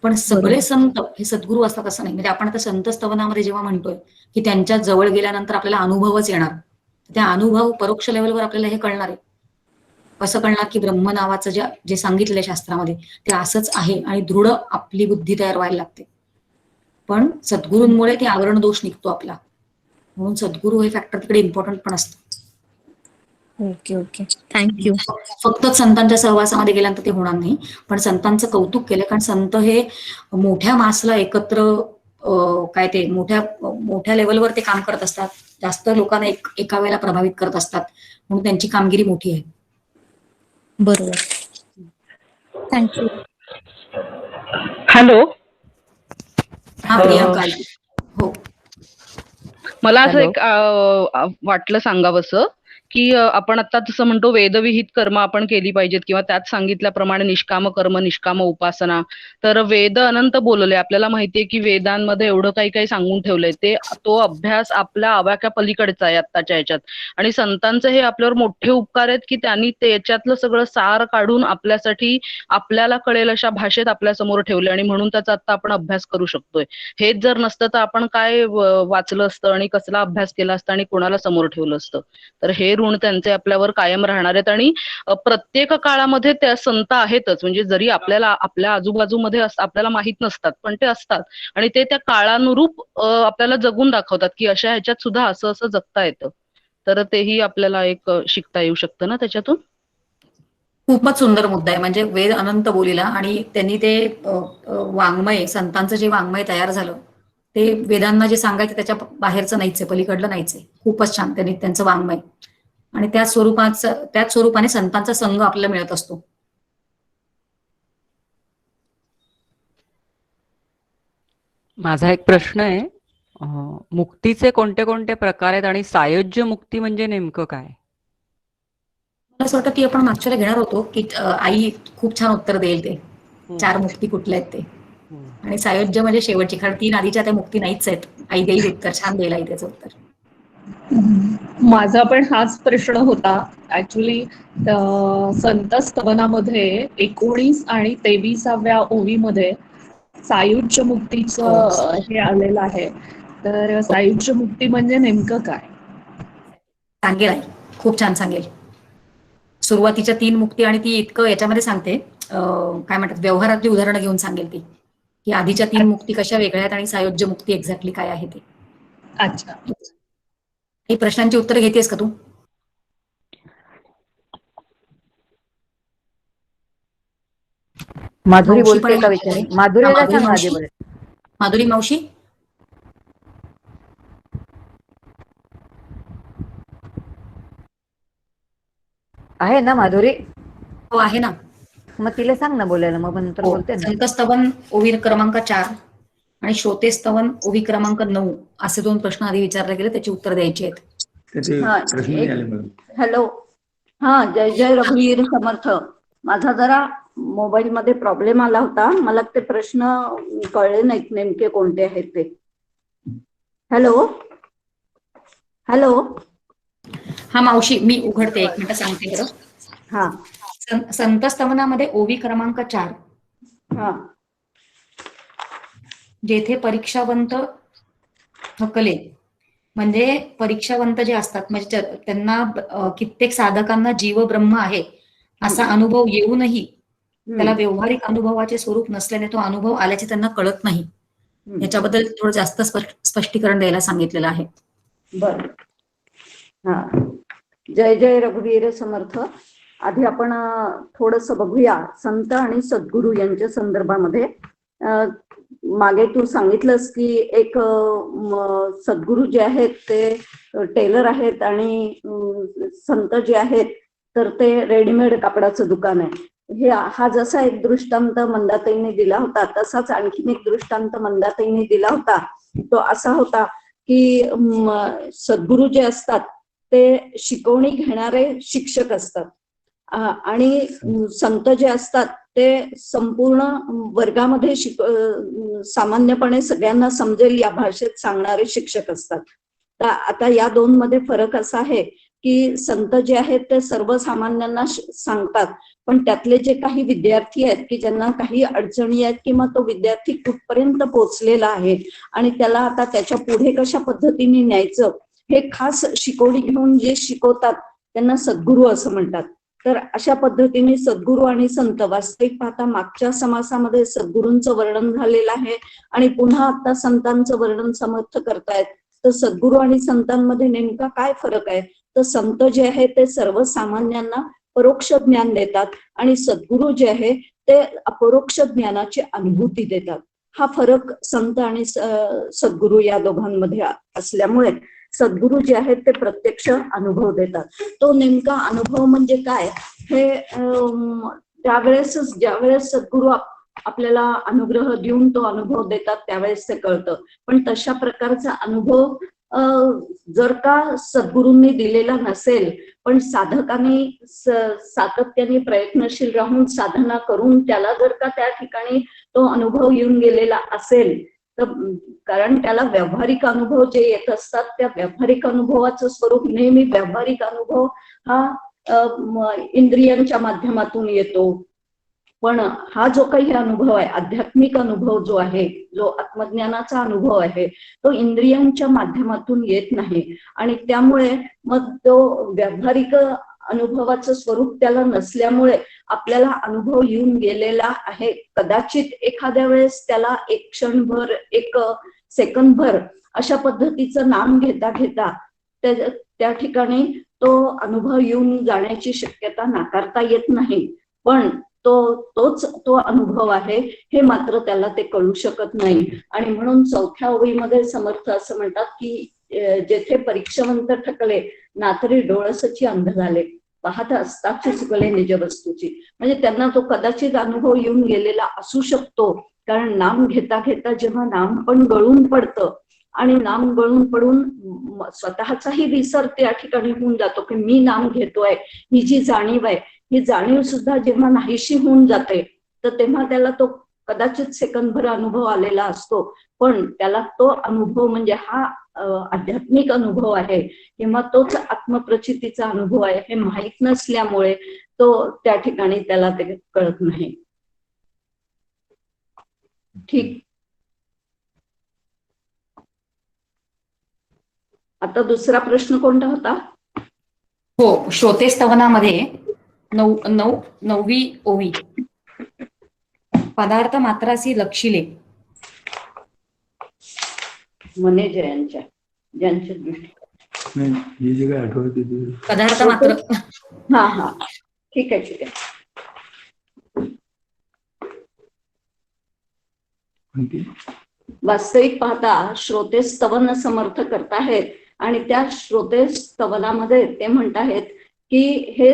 पण सगळे संत हे सद्गुरू असतात असं नाही. म्हणजे आपण आता संत स्तवनामध्ये जेव्हा म्हणतोय की त्यांच्या जवळ गेल्यानंतर आपल्याला अनुभवच येणार, त्या अनुभव परोक्ष लेवलवर आपल्याला हे कळणार आहे. असं कळणार की ब्रह्म नावाचं जे सांगितलंय शास्त्रामध्ये ते असंच आहे आणि दृढ आपली बुद्धी तयार व्हायला लागते. पण सद्गुरूंमुळे ते आवरण दोष निघतो आपला, म्हणून सद्गुरू हे फॅक्टर तिकडे इम्पॉर्टंट पण असतं. ओके. थँक्यू. फक्त संतांच्या सहवासामध्ये गेल्यानंतर ते होणार नाही, पण संतांचं कौतुक केलं, कारण संत हे मोठ्या मासला एकत्र काय ते मोठ्या लेवलवर ते काम करत असतात, जास्त लोकांना एका वेळेला प्रभावित करत असतात, म्हणून त्यांची कामगिरी मोठी आहे. बरोबर. थँक्यू. हॅलो. हा प्रियांका. हो, मला असं एक वाटलं सांगावंसं की आपण आता जसं म्हणतो वेदविहित कर्म आपण केली पाहिजेत किंवा त्यात सांगितल्याप्रमाणे निष्काम कर्म, निष्काम उपासना. तर वेद अनंत बोलले, आपल्याला माहितीये की वेदांमध्ये एवढं काही सांगून ठेवलंय, तो अभ्यास आपल्या आवाक्या पलीकडचा आहे आत्ताच्या ह्याच्यात. आणि संतांचे हे आपल्यावर मोठे उपकार आहेत की त्यांनी त्याच्यातलं सगळं सार काढून आपल्यासाठी आपल्याला कळेल अशा भाषेत आपल्या समोर ठेवले आणि म्हणून त्याचा आता आपण अभ्यास करू शकतोय. हेच जर नसतं तर आपण काय वाचलं असतं आणि कसला अभ्यास केला असता आणि कोणाला समोर ठेवलं असतं. तर हे ऋण त्यांचे आपल्यावर कायम राहणार आहेत. आणि प्रत्येक काळामध्ये त्या संत आहेतच, म्हणजे जरी आपल्याला आपल्या आजूबाजूमध्ये आपल्याला माहित नसतात पण ते असतात आणि ते त्या काळानुरूप आपल्याला जगून दाखवतात की अशा ह्याच्यात सुद्धा असं जगता येतं. तर तेही आपल्याला एक शिकता येऊ शकतं ना त्याच्यातून. खूपच सुंदर मुद्दा आहे. म्हणजे वेद अनंत बोलिला आणि त्यांनी ते वाङ्मय, संतांचं जे वाङ्मय तयार झालं ते वेदांना जे सांगायचं त्याच्या बाहेरचं नाहीच आहे, पलीकडलं नाहीच आहे. खूपच छान त्यांनी त्यांचं वाङ्मय, आणि त्याच स्वरूपाने संतांचा संघ आपल्याला मिळत असतो. माझा एक प्रश्न आहे, मुक्तीचे कोणते कोणते प्रकार आहेत आणि सायुज्य मुक्ती म्हणजे नेमकं काय? मला असं वाटतं की आपण मागच्या घेणार होतो की आई खूप छान उत्तर देईल ते 4 मुक्ती कुठल्या आहेत ते, आणि सायुज्य म्हणजे शेवटची, कारण 3 आधीच्या त्या मुक्ती नाहीच आहेत. आई देईल उत्तर, छान देईल आई त्याचं उत्तर. माझा पण हाच प्रश्न होता ऍक्च्युली. संत स्तवनामध्ये 19 आणि 23व्या ओवीमध्ये सायुज्य मुक्तीचं हे आलेलं आहे. तर सायुज्य मुक्ती म्हणजे नेमकं काय? सांगेल आई, खूप छान सांगेल. सुरुवातीच्या 3 मुक्ती आणि ती इतकं याच्यामध्ये सांगते, काय म्हणतात, व्यवहारातली उदाहरणं घेऊन सांगेल ती, की आधीच्या 3 मुक्ती कशा वेगळ्या आहेत आणि सायुज्य मुक्ती एक्झॅक्टली काय आहे ते. अच्छा. ही प्रश्नांची उत्तर घेतेस का तू? माधुरी बोलते का विचारे? माधुरीला सांग आधी बरं. माधुरी मावशी. आहे ना माधुरी? हो आहे ना. मग तिला सांग ना बोलायला, मग नंतर बोलते ना. संतस्तवन ओवी क्रमांक 4 आणि श्रोतेस्तवन ओवी क्रमांक 9 असे 2 प्रश्न आधी विचारले गेले, त्याची उत्तर द्यायची आहेत. हॅलो. हा, जय जय रघुवीर समर्थ. माझा जरा मोबाईलमध्ये प्रॉब्लेम आला होता, मला ते प्रश्न कळले नाहीत नेमके कोणते आहेत ते. Hello hello. हा मावशी, मी उघडते, एक मिनिट सांगते बरं. हा संत स्तवनामध्ये ओवी क्रमांक 4, हा जेथे परीक्षावंत थकले, म्हणजे परीक्षावंत जे असतात, म्हणजे त्यांना कित्येक साधकांना जीव ब्रह्म आहे असा अनुभव येऊनही त्याला व्यवहारिक अनुभवाचे स्वरूप नसल्याने तो अनुभव आल्याचे त्यांना कळत नाही. याच्याबद्दल थोडं जास्त स्पष्टीकरण द्यायला सांगितलेलं आहे. बर. हा, जय जय रघुवीर समर्थ. आधी आपण थोडस बघूया संत आणि सद्गुरू यांच्या संदर्भामध्ये. मागे तू सांगितलंस की एक सद्गुरू जे आहेत ते टेलर आहेत आणि संत जे आहेत तर ते रेडीमेड कापडाचं दुकान आहे. हा जसा एक दृष्टांत मंदाताईने दिला होता, तसाच आणखीन एक दृष्टांत मंदाताईने दिला होता. तो असा होता की सद्गुरू जे असतात ते शिकवणी घेणारे शिक्षक असतात आणि संत जे असतात ते संपूर्ण वर्गामध्ये सामान्यपणे सगळ्यांना समजेल या भाषेत सांगणारे शिक्षक असतात. तर आता या दोन मध्ये फरक असा आहे की संत जे आहेत ते सर्वसामान्यांना सांगतात, पण त्यातले जे काही विद्यार्थी आहेत की ज्यांना काही अडचणी आहेत किंवा तो विद्यार्थी कुठपर्यंत पोहोचलेला आहे आणि त्याला आता त्याच्या पुढे कशा पद्धतीने न्यायचं हे खास शिकवणी घेऊन जे शिकवतात त्यांना सद्गुरू असं म्हणतात. तर अशा पद्धतीने सद्गुरू आणि संत, वास्तविक पाहता मागच्या समासामध्ये सद्गुरूंचं वर्णन झालेलं आहे आणि पुन्हा आता संतांचं वर्णन समर्थ करतायत. तर सद्गुरू आणि संतांमध्ये नेमका काय फरक आहे? तर संत जे आहे ते सर्वसामान्यांना परोक्ष ज्ञान देतात आणि सद्गुरू जे आहे ते अपरोक्ष ज्ञानाची अनुभूती देतात. हा फरक संत आणि सद्गुरू या दोघांमध्ये असल्यामुळे सद्गुरू जे आहेत ते प्रत्यक्ष अनुभव देतात. तो नेमका अनुभव म्हणजे काय हे त्यावेळेसच, ज्यावेळेस सद्गुरू आपल्याला अनुग्रह देऊन तो अनुभव देतात त्यावेळेस ते कळतं. पण तशा प्रकारचा अनुभव जर का सद्गुरूंनी दिलेला नसेल, पण साधकाने सातत्याने प्रयत्नशील राहून साधना करून त्याला जर का त्या ठिकाणी तो अनुभव येऊन गेलेला असेल, तर कारण त्याला व्यावहारिक अनुभव जे येत असतात त्या व्यावहारिक अनुभवाचं स्वरूप नेहमी व्यावहारिक अनुभव हा इंद्रियांच्या माध्यमातून येतो. पण हा जो काही अनुभव आहे, आध्यात्मिक अनुभव जो आहे, जो आत्मज्ञानाचा अनुभव आहे, तो इंद्रियांच्या माध्यमातून येत नाही आणि त्यामुळे मग तो व्यावहारिक अनुभवाचं स्वरूप त्याला नसल्यामुळे आपल्याला अनुभव येऊन गेलेला आहे. कदाचित एखाद्या वेळेस त्याला एक क्षणभर, एक सेकंदभर अशा पद्धतीचं नाम घेता घेता त्या ठिकाणी तो अनुभव येऊन जाण्याची शक्यता नाकारता येत नाही. पण तोच तो अनुभव आहे हे मात्र त्याला ते कळू शकत नाही. आणि म्हणून 4थ्या ओळीमध्ये समर्थ असं म्हणतात की जेथे परीक्षावंत ठकले नातरी डोळसची अंध झाले, पाहत असताची चुकले निज वस्तूची. म्हणजे त्यांना तो कदाचित अनुभव येऊन गेलेला असू शकतो, कारण नाम घेता घेता जेव्हा नाम पण गळून पडतं आणि नाम गळून पडून स्वतःचाही विसर त्या ठिकाणी होऊन जातो की मी नाम घेतोय, ही जी जाणीव आहे ही जाणीव सुद्धा जेव्हा नाहीशी होऊन जाते तर तेव्हा त्याला तो कदाचित सेकंदभर अनुभव आलेला असतो, पण त्याला तो अनुभव म्हणजे हा आध्यात्मिक अनुभव आहे किंवा तोच आत्मप्रचितीचा अनुभव आहे हे माहीत नसल्यामुळे तो त्या ठिकाणी त्याला ते कळत नाही. ठीक. आता दुसरा प्रश्न कोणता होता? हो, श्रोते स्तवनामध्ये 9वी ओवी, पदार्थ मात्रासी लक्षिले. मने ज्यांच्या दृष्टी ही जी काय आठवते पदार्थ मात्र. हा हा, ठीक आहे ठीक आहे. वास्तविक पाहता श्रोते स्तवन समर्थ करताहेत आणि त्या श्रोते स्तवनामध्ये ते म्हणत आहेत की हे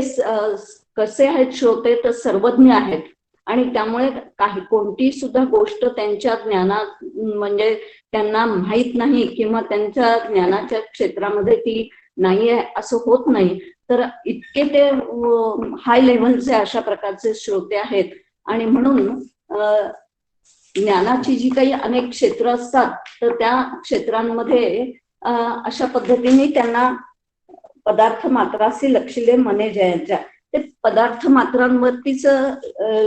कसे आहेत श्रोते, तर सर्वज्ञ आहेत आणि त्यामुळे कोणती सुद्धा गोष्ट त्यांच्या ज्ञानात म्हणजे त्यांना माहीत नाही किंवा त्यांच्या ज्ञानाच्या क्षेत्रामध्ये ती नाहीये असं होत नाही. तर इतके ते हाय लेव्हलचे अशा प्रकारचे श्रोते आहेत. आणि म्हणून ज्ञानाची जी काही अनेक क्षेत्र असतात तर त्या क्षेत्रांमध्ये अशा पद्धतीने त्यांना पदार्थ मात्रासी लक्षिले मने जयांच्या, ते पदार्थ मात्रांवरतीच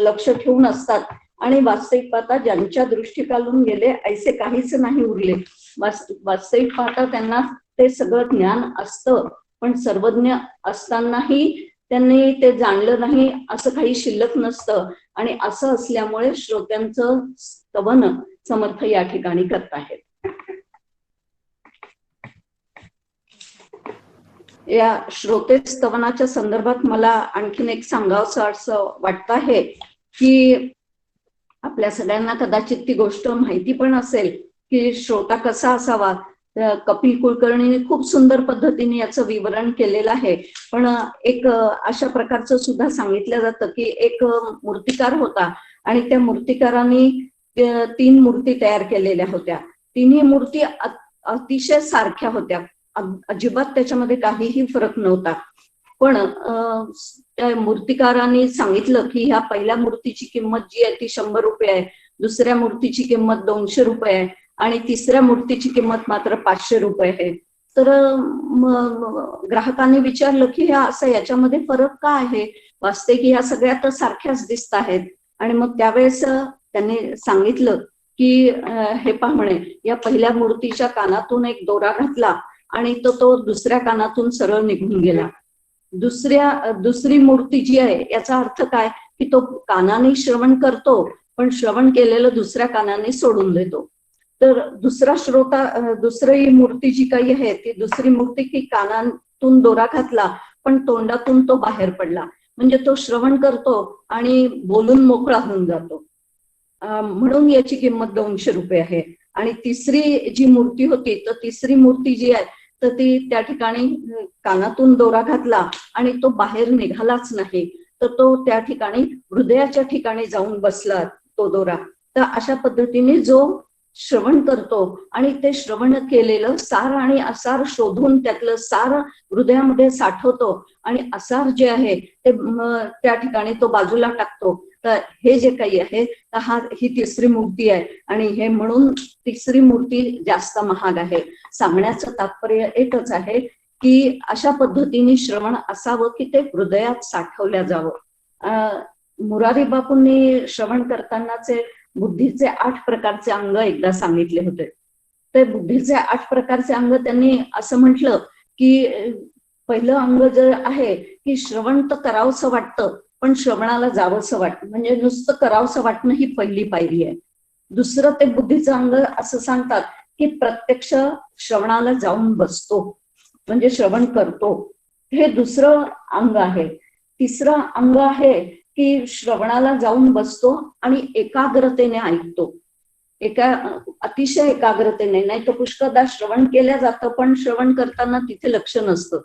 लक्ष ठेवून असतात. आणि वास्तविक पाहता ज्यांच्या दृष्टिकालून गेले ऐसे काहीच नाही उरले. वास्तविक पाहता त्यांना ते सगळं ज्ञान असतं, पण सर्वज्ञ असतानाही त्यांनी ते जाणलं नाही असं काही शिल्लक नसतं. आणि असं असल्यामुळे श्रोत्यांचं स्तवन समर्थ या ठिकाणी करत आहेत. या श्रोते स्तवनाच्या संदर्भात मला आणखीन एक सांगावंसं असं वाटतं आहे की आपल्या सगळ्यांना कदाचित ती गोष्ट माहिती पण असेल की श्रोता कसा असावा. कपिल कुलकर्णीने खूप सुंदर पद्धतीने याचं विवरण केलेलं आहे. पण एक अशा प्रकारचं सुद्धा सांगितलं जातं की एक मूर्तिकार होता आणि त्या मूर्तिकारांनी 3 मूर्ती तयार केलेल्या होत्या. तिन्ही मूर्ती अतिशय सारख्या होत्या, अजिबात त्याच्यामध्ये काहीही फरक नव्हता. पण त्या मूर्तिकारांनी सांगितलं की ह्या पहिल्या मूर्तीची किंमत जी आहे ती 100 रुपये आहे, दुसऱ्या मूर्तीची किंमत 200 रुपये आहे आणि तिसऱ्या मूर्तीची किंमत मात्र 500 रुपये आहे. तर ग्राहकांनी विचारलं की ह्या असं याच्यामध्ये फरक का आहे, वास्तविक ह्या सगळ्या तर सारख्याच दिसत आहेत. आणि मग त्यावेळेस त्यांनी सांगितलं की हे पहा म्हणे, या पहिल्या मूर्तीच्या कानातून एक दोरा घातला आणि तो दुसऱ्या कानातून सरळ निघून गेला. दुसरी मूर्ती जी आहे याचा अर्थ काय की तो कानाने श्रवण करतो पण श्रवण केलेलं दुसऱ्या कानाने सोडून देतो. तर दुसरी मूर्ती जी काही आहे ती दुसरी मूर्ती की कानातून दोरा घातला पण तोंडातून तो बाहेर पडला, म्हणजे तो श्रवण करतो आणि बोलून मोकळा होऊन जातो. म्हणून याची किंमत 200 रुपये आहे. आणि तिसरी जी मूर्ती होती तर तिसरी मूर्ती जी आहे तर ती त्या ठिकाणी कानातून दोरा घातला आणि तो बाहेर निघालाच नाही, तर तो त्या ठिकाणी हृदयाच्या ठिकाणी जाऊन बसला तो दोरा. तर अशा पद्धतीने जो श्रवण करतो आणि ते श्रवण केलेलं सार आणि असार शोधून त्यातलं सार हृदयामध्ये साठवतो आणि असार जे आहे ते त्या ठिकाणी तो बाजूला टाकतो. तर हे जे काही आहे ही तिसरी मूर्ती आहे आणि हे म्हणून तिसरी मूर्ती जास्त महाग आहे. सांगण्याचं तात्पर्य एकच आहे की अशा पद्धतीने श्रवण असावं की ते हृदयात साठवल्या जावं. मुरारी बापूंनी श्रवण करतानाचे बुद्धीचे 8 प्रकारचे अंग एकदा सांगितले होते. ते बुद्धीचे 8 प्रकारचे अंग त्यांनी असं म्हटलं की पहिलं अंग जर आहे की श्रवण तर करावंसं वाटतं पण श्रवणाला जावंसं वाटतं, म्हणजे नुसतं करावंसं वाटणं ही पहिली पायरी आहे. दुसरं ते बुद्धीचं अंग असं सांगतात की प्रत्यक्ष श्रवणाला जाऊन बसतो म्हणजे श्रवण करतो, हे दुसरं अंग आहे. तिसरं अंग आहे की श्रवणाला जाऊन बसतो आणि एकाग्रतेने ऐकतो. अतिशय एकाग्रतेने, नाही तर पुष्कळदा श्रवण केलं जातं पण श्रवण करताना तिथे लक्ष नसतं.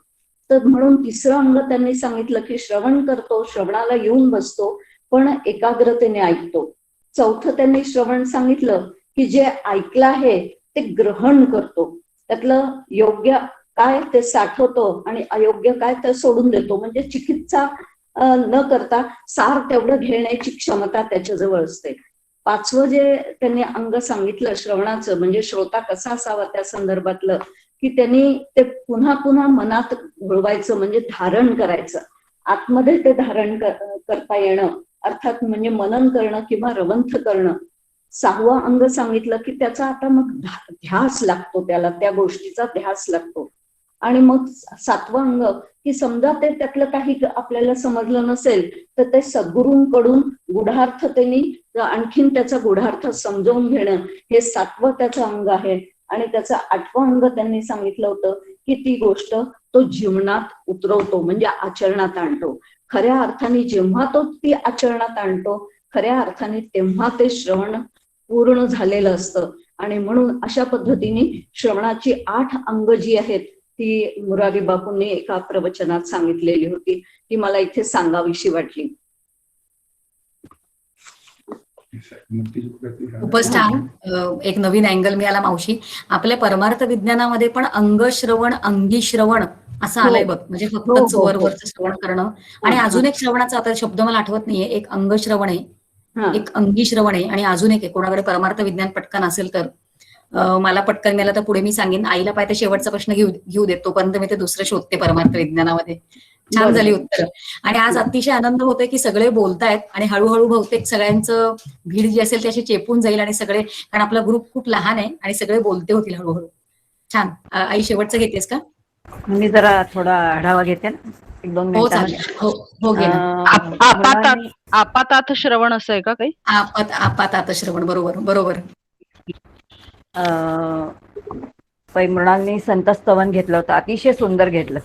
तर म्हणून तिसरं अंग त्यांनी सांगितलं की श्रवण करतो, श्रवणाला येऊन बसतो पण एकाग्रतेने ऐकतो. चौथं त्यांनी श्रवण सांगितलं की जे ऐकलं आहे ते ग्रहण करतो, त्यातलं योग्य काय ते साठवतो आणि अयोग्य काय ते सोडून देतो, म्हणजे चिकित्सा न करता सार तेवढं घेण्याची क्षमता त्याच्याजवळ असते. 5वं जे त्यांनी अंग सांगितलं श्रवणाचं, म्हणजे श्रोता कसा असावा त्या संदर्भातलं, की त्यांनी ते पुन्हा पुन्हा मनात घोळवायचं, म्हणजे धारण करायचं, आतमध्ये ते धारण करता येणं, अर्थात म्हणजे मनन करणं किंवा रवंथ करणं. 6वं अंग सांगितलं की त्याचा आता मग ध्यास लागतो, त्याला त्या गोष्टीचा ध्यास लागतो. आणि मग 7वं अंग की समजा ते त्यातलं काही आपल्याला समजलं नसेल तर ते सद्गुरूंकडून गूढार्थतेने आणखीन त्याचा गूढार्थ समजावून घेणं, हे 7वं त्याचं अंग आहे. आणि त्याचं 8वं अंग त्यांनी सांगितलं होतं की ती गोष्ट तो जीवनात उतरवतो, म्हणजे आचरणात आणतो. खऱ्या अर्थाने जेव्हा तो ती आचरणात आणतो खऱ्या अर्थाने तेव्हा ते श्रवण पूर्ण झालेलं असतं. आणि म्हणून अशा पद्धतीने श्रवणाची 8 अंग जी आहेत ती मुरारी बापूंनी एका प्रवचनात सांगितलेली होती, ती मला इथे सांगावीशी वाटली. खूपच छान. एक नवीन अँगल मिळाला मावशी. आपल्या परमार्थ विज्ञानामध्ये पण अंगश्रवण, अंगी श्रवण असं हो आलंय बघ, म्हणजे हो फक्तच हो हो वरवरचं श्रवण करणं. हा आणि हा अजून एक श्रवणाचा आता शब्द मला आठवत नाहीये, एक अंगश्रवण आहे, हा एक अंगी श्रवण आहे आणि अजून एक आहे. कोणाकडे परमार्थ विज्ञान पटकन असेल तर मला पटकन मिळालं तर पुढे मी सांगेन. आईला पाहिजे शेवटचा प्रश्न घेऊ घेऊ देत, तोपर्यंत मी ते दुसरं शोधते परमार्थ विज्ञानामध्ये. छान झाली बरोबर. उत्तरं. आणि आज अतिशय आनंद होतोय की सगळे बोलतायत आणि हळूहळू बहुतेक सगळ्यांचं भीड जी असेल त्याशी चेपून जाईल आणि सगळे, कारण आपला ग्रुप खूप लहान आहे आणि सगळे बोलते होतील हळूहळू. छान. आई शेवटचं घेतेस का? मी जरा थोडा आढावा घेते ना, 1-2 हो मिनिटामध्ये. चालेल. हो हो घे ना. आपातात मुलांनी आपातात श्रवण असं आहे का काही? आपातात श्रवण, बरोबर बरोबर. पै मृणालनी संत स्तवन घेतलं होतं, अतिशय सुंदर घेतलं.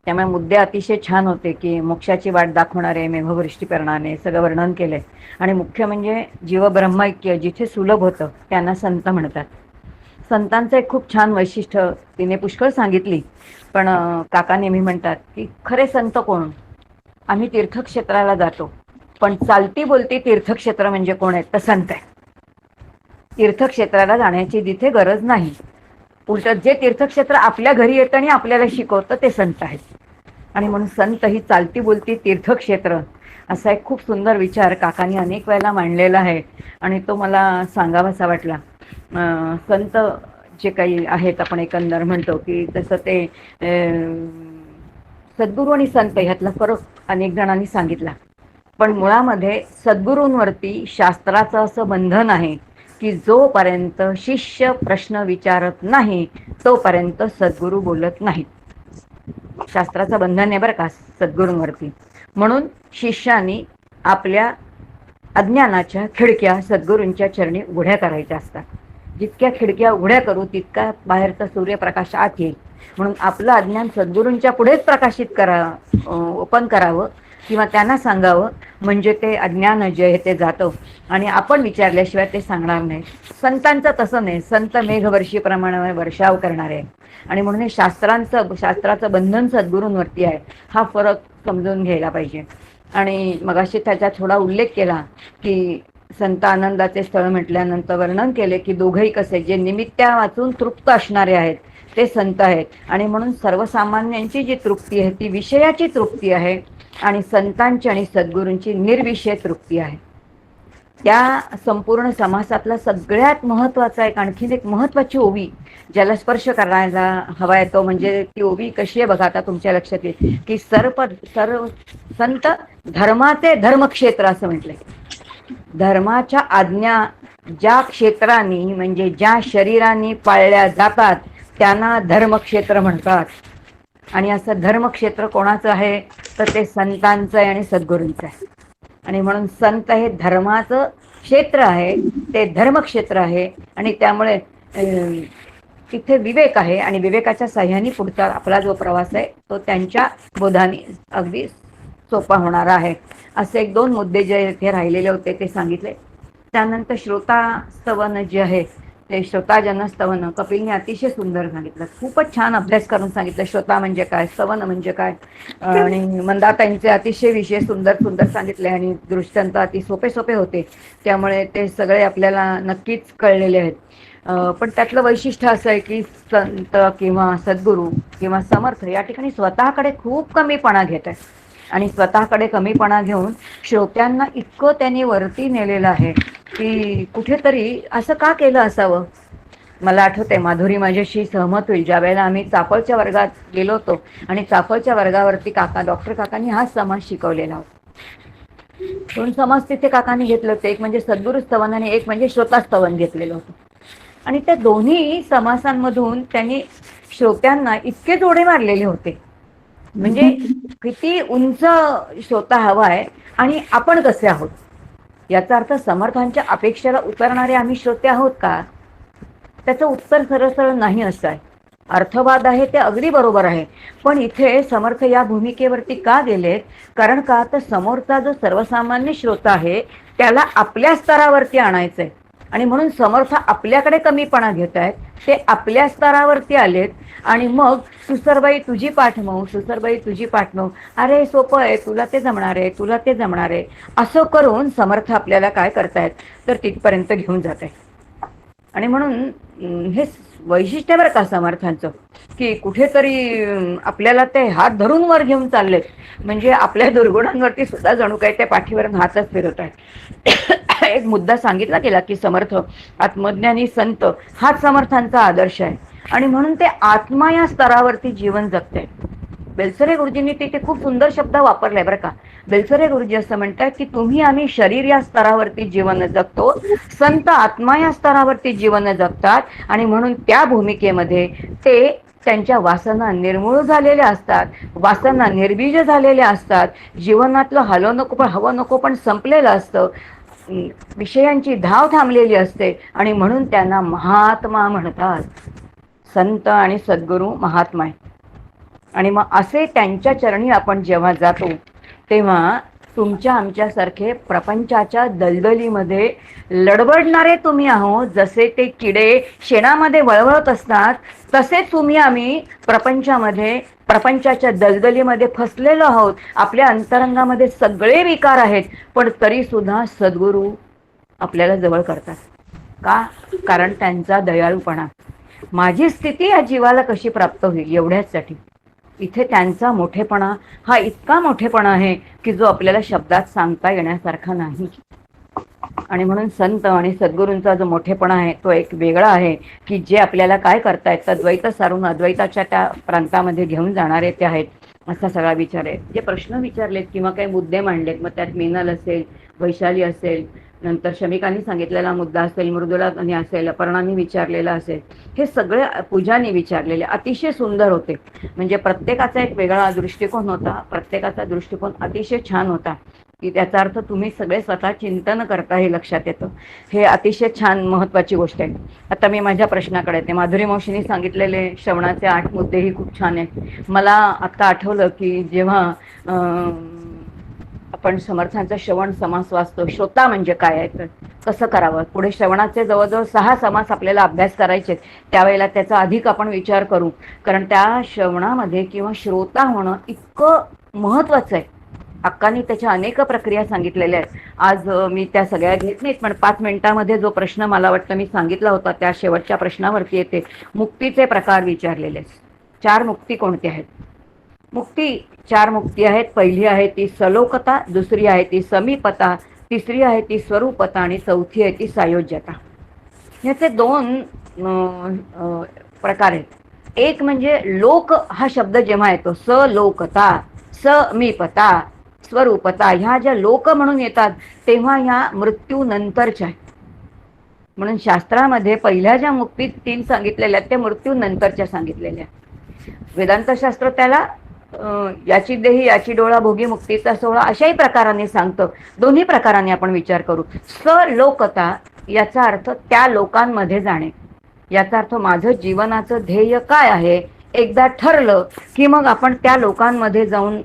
त्यामुळे मुद्दे अतिशय छान होते की मोक्षाची वाट दाखवणारे, मेघवृष्टी करणारे सगळं वर्णन केलंय. आणि मुख्य म्हणजे जीव ब्रह्मैक्य जिथे सुलभ होतं त्यांना संत म्हणतात. संतांचं एक खूप छान वैशिष्ट्य तिने पुष्कळ सांगितली, पण काका नेहमी म्हणतात की खरे संत कोण? आम्ही तीर्थक्षेत्राला जातो, पण चालती बोलती तीर्थक्षेत्र म्हणजे कोण आहेत? तर संत आहे. तीर्थक्षेत्राला जाण्याची तिथे गरज नाही, उलट जे तीर्थक्षेत्र आपल्या घरी येतं आणि आपल्याला शिकवतं ते संत आहेत. आणि म्हणून संत ही चालती बोलती तीर्थक्षेत्र, असा एक खूप सुंदर विचार काकांनी अनेक वेळेला मांडलेला आहे आणि तो मला सांगावासा वाटला. संत जे काही आहेत आपण एकंदर म्हणतो की तसं ते सद्गुरू आणि संत ह्यातला फरक अनेक जणांनी सांगितला. पण मुळामध्ये सद्गुरूंवरती शास्त्राचं असं बंधन आहे की जोपर्यंत शिष्य प्रश्न विचारत नाही तोपर्यंत सद्गुरू बोलत नाहीत. शास्त्राचं बंधन आहे बरं का सद्गुरूंवरती. म्हणून शिष्यानी आपल्या अज्ञानाच्या खिडक्या सद्गुरूंच्या चरणी उघड्या करायच्या असतात. जितक्या खिडक्या उघड्या करू तितका बाहेरचा सूर्यप्रकाश आत येईल. म्हणून आपलं अज्ञान सद्गुरूंच्या पुढेच प्रकाशित ओपन करावं किंवा त्यांना सांगावं, म्हणजे ते अज्ञान जे आहे ते जातं आणि आपण विचारल्याशिवाय ते सांगणार नाही. संतांचं तसं नाही, संत मेघवर्षीप्रमाणे वर्षाव करणारे आणि म्हणून हे शास्त्राचं बंधन सद्गुरूंवरती आहे. हा फरक समजून घ्यायला पाहिजे. आणि मगाशी त्याचा थोडा उल्लेख केला की संत आनंदाचे स्थळ म्हटल्यानंतर वर्णन केले की दोघंही कसे, जे निमित्त्या वाचून तृप्त असणारे आहेत ते संत आहेत. आणि म्हणून सर्वसामान्यांची जी तृप्ती आहे ती विषयाची तृप्ती आहे आणि संतांची आणि सद्गुरूंची निर्विषय तृप्ती आहे. त्या संपूर्ण समासातला सगळ्यात महत्वाचा आणखीन एक महत्वाची ओवी ज्याला स्पर्श करायला हवा येतो, म्हणजे ती ओवी कशी आहे बघा. आता तुमच्या लक्षात येईल की सर्व संत धर्माचे धर्मक्षेत्र असं म्हटलंय. धर्माच्या आज्ञा ज्या क्षेत्रांनी म्हणजे ज्या शरीरांनी पाळल्या जातात त्यांना धर्मक्षेत्र म्हणतात. आणि असं धर्मक्षेत्र कोणाचं आहे तर ते संतांचं आहे आणि सद्गुरूंचं आहे. आणि म्हणून संत हे धर्माचं क्षेत्र आहे, ते धर्मक्षेत्र आहे आणि त्यामुळे तिथे विवेक आहे आणि विवेकाच्या साह्याने पुढचा आपला जो प्रवास आहे तो त्यांच्या बोधाने अगदी सोपा होणार आहे. असे 1-2 मुद्दे जे इथे राहिलेले होते ते सांगितले. त्यानंतर श्रोतास्तवन जे आहे ते श्रोताजनस्तवन कपिलने अतिशय सुंदर सांगितलं. खूपच छान अभ्यास करून सांगितलं. श्रोता म्हणजे काय, स्तवन म्हणजे काय. आणि मंदाताईंचे अतिशय विषय सुंदर सांगितले आणि दृष्टांत अति सोपे होते, त्यामुळे ते सगळे आपल्याला नक्कीच कळलेले आहेत. पण त्यातलं वैशिष्ट्य असं आहे की संत किंवा सद्गुरू किंवा समर्थ या ठिकाणी स्वतःकडे खूप कमीपणा घेत आहे आणि स्वतःकडे कमीपणा घेऊन श्रोत्यांना इतकं त्यांनी वरती नेलेलं आहे की कुठेतरी असं का केलं असावं. मला आठवतंय, माधुरी माझ्याशी सहमत होईल, ज्या वेळेला आम्ही चाफळच्या वर्गात गेलो होतो आणि चाफळच्या वर्गावरती डॉक्टर काकांनी हाच समाज शिकवलेला होता. 2 समाज तिथे काकांनी घेतले होते, एक म्हणजे सद्गुरू स्तवन आणि एक म्हणजे श्रोतास्तवन घेतलेलं होतं. आणि त्या दोन्ही समासांमधून त्यांनी श्रोत्यांना इतके जोडे मारलेले होते, म्हणजे किती उंच श्रोता हवा आहे आणि आपण कसे आहोत. याचा अर्थ समर्थांच्या अपेक्षेला उतरणारे आम्ही श्रोते आहोत का? त्याचं उत्तर सरळ नाही असं आहे. अर्थवाद आहे ते अगदी बरोबर आहे, पण इथे समर्थ या भूमिकेवरती का गेलेत? कारण का तर समोरचा जो सर्वसामान्य श्रोता आहे त्याला आपल्या स्तरावरती आणायचंय आणि म्हणून समर्थ आपल्याकडे कमीपणा घेत आहेत, ते आपल्या स्तरावरती आलेत आणि मग सुसरबाई तुझी पाठमव, सुसरबाई तुझी पाठमव, अरे सोपं आहे, तुला ते जमणार आहे, तुला ते जमणार आहे, असं करून समर्थ आपल्याला काय करतायत तर तिथपर्यंत घेऊन जात आहे. आणि म्हणून हे वैशिष्ट्य बरं का समर्थांचं, की कुठेतरी आपल्याला ते हात धरून वर घेऊन चाललेत, म्हणजे आपल्या दुर्गुणांवरती सुद्धा जणू काही ते पाठीवरून हातच फिरत आहेत. एक मुद्दा सांगितला गेला की समर्थ आत्मज्ञानी संत हाच समर्थांचा आदर्श आहे आणि म्हणून ते आत्मा या स्तरावरती जीवन जगते. बेलसरे गुरुजींनी तिथे खूप सुंदर शब्द वापरलाय बरं का. बेलसरे गुरुजी असं म्हणतात की तुम्ही आम्ही शरीर या स्तरावरती जीवन जगतो, संत आत्मा या स्तरावरती जीवन जगतात आणि म्हणून त्या भूमिकेमध्ये ते त्यांच्या वासना निर्मूळ झालेल्या असतात, वासना निर्बीज झालेल्या असतात, जीवनातलं हवं नको पण संपलेलं असतं, विषयांची धाव थांबलेली असते आणि म्हणून त्यांना महात्मा म्हणतात. संत आणि सद्गुरू महात्मा आहे. आणि मग असे त्यांच्या चरणी आपण जेव्हा जातो तेव्हा तुमच्या आमच्यासारखे प्रपंचाच्या दलदलीमध्ये लडबडणारे तुम्ही आहोत. जसे ते किडे शेणामध्ये वळवळत असतात तसेच तुम्ही आम्ही प्रपंचाच्या दलदलीमध्ये फसलेलो आहोत. आपल्या अंतरंगामध्ये सगळे विकार आहेत, पण तरी सुद्धा सद्गुरू आपल्याला जवळ करतात. का? कारण त्यांचा दयाळूपणा. माझी स्थिती या जीवाला कशी प्राप्त होईल एवढ्याचसाठी. इथे त्यांचा मोठेपणा हा इतका मोठेपणा आहे की जो आपल्याला शब्दात सांगता येण्यासारखा नाही. आणि म्हणून संत आणि सद्गुरूंचा जो मोठेपणा आहे तो एक वेगळा आहे की जे आपल्याला काय करतायत तर द्वैत सारून अद्वैताच्या त्या प्रांतामध्ये घेऊन जाणारे ते आहेत. असा सगळा विचार आहे. जे प्रश्न विचारलेत किंवा काही मुद्दे मांडलेत, मग त्यात मीनल असेल, वैशाली असेल, नंतर शमिकांनी सांगितलेला मुद्दा असेल, मृदुलानी असेल, अपर्णांनी विचारलेला असेल, हे सगळे पूजानी विचारलेले अतिशय सुंदर होते. म्हणजे प्रत्येकाचा एक वेगळा दृष्टिकोन होता, प्रत्येकाचा दृष्टिकोन अतिशय छान होता की त्याचा अर्थ तुम्ही सगळे स्वतः चिंतन करता हे लक्षात येतं. हे अतिशय छान महत्त्वाची गोष्ट आहे. आता मी माझ्या प्रश्नाकडे येते. माधुरी मावशींनी सांगितलेले श्रवणाचे 8 मुद्देही खूप छान आहेत. मला आत्ता आठवलं की जेव्हा आपण समर्थांचं श्रवण समास वाचतो, श्रोता म्हणजे काय आहे तर कसं करावं, पुढे श्रवणाचे जवळजवळ 6 समास आपल्याला अभ्यास करायचे, त्यावेळेला त्याचा अधिक आपण विचार करू. कारण त्या श्रवणामध्ये किंवा श्रोता होणं इतकं महत्त्वाचं आहे. अक्कांनी त्याच्या अनेक प्रक्रिया सांगितलेल्या आहेत. आज मी त्या सगळ्या घेत नाहीत, पण 5 मिनिटामध्ये जो प्रश्न मला वाटतं मी सांगितला होता त्या शेवटच्या प्रश्नावरती येते. मुक्तीचे प्रकार विचारलेले. 4 मुक्ती कोणत्या आहेत? मुक्ती 4 मुक्ती आहेत. पहिली आहे ती सलोकता, दुसरी आहे ती समीपता, तिसरी आहे ती स्वरूपता आणि चौथी आहे ती सायोज्यता. याचे 2 प्रकार आहेत. एक म्हणजे लोक हा शब्द जेव्हा येतो, सलोकता, समीपता, स्वरूपता, ह्या ज्या लोक म्हणून येतात तेव्हा ह्या मृत्यूनंतरच्या आहेत. म्हणून शास्त्रामध्ये पहिल्या ज्या मुक्ती 3 सांगितलेल्या आहेत त्या मृत्यूनंतरच्या सांगितलेल्या आहेत. वेदांतशास्त्र त्याला याची देही याची डोळा भोगी मुक्तीचा सोहळा अशाही प्रकाराने सांगतं. दोन्ही प्रकाराने आपण विचार करू. सलोकता याचा अर्थ त्या लोकांमध्ये जाणे. याचा अर्थ माझं जीवनाचं ध्येय काय आहे एकदा ठरलं की मग आपण त्या लोकांमध्ये जाऊन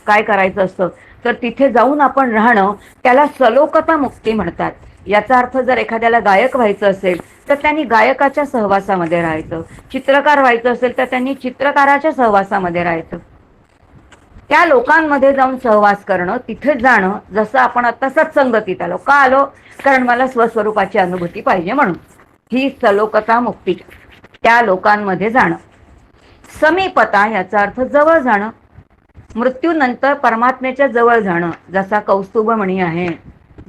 काय करायचं असतं तर तिथे जाऊन आपण राहणं, त्याला सलोकता मुक्ती म्हणतात. याचा अर्थ जर एखाद्याला गायक व्हायचं असेल तर त्यांनी गायकाच्या सहवासामध्ये राहायचं, चित्रकार व्हायचं असेल तर त्यांनी चित्रकाराच्या सहवासामध्ये राहायचं. त्या लोकांमध्ये जाऊन सहवास करणं, तिथे जाणं. जसं आपण आता सत्संगतीत आलो, का आलो? कारण मला स्वस्वरूपाची अनुभूती पाहिजे म्हणून. ही सलोकता मुक्ती, त्या लोकांमध्ये जाणं. समीपता याचा अर्थ जवळ जाणं, मृत्यूनंतर परमात्म्याच्या जवळ जाणं. जसा कौस्तुभमणी आहे,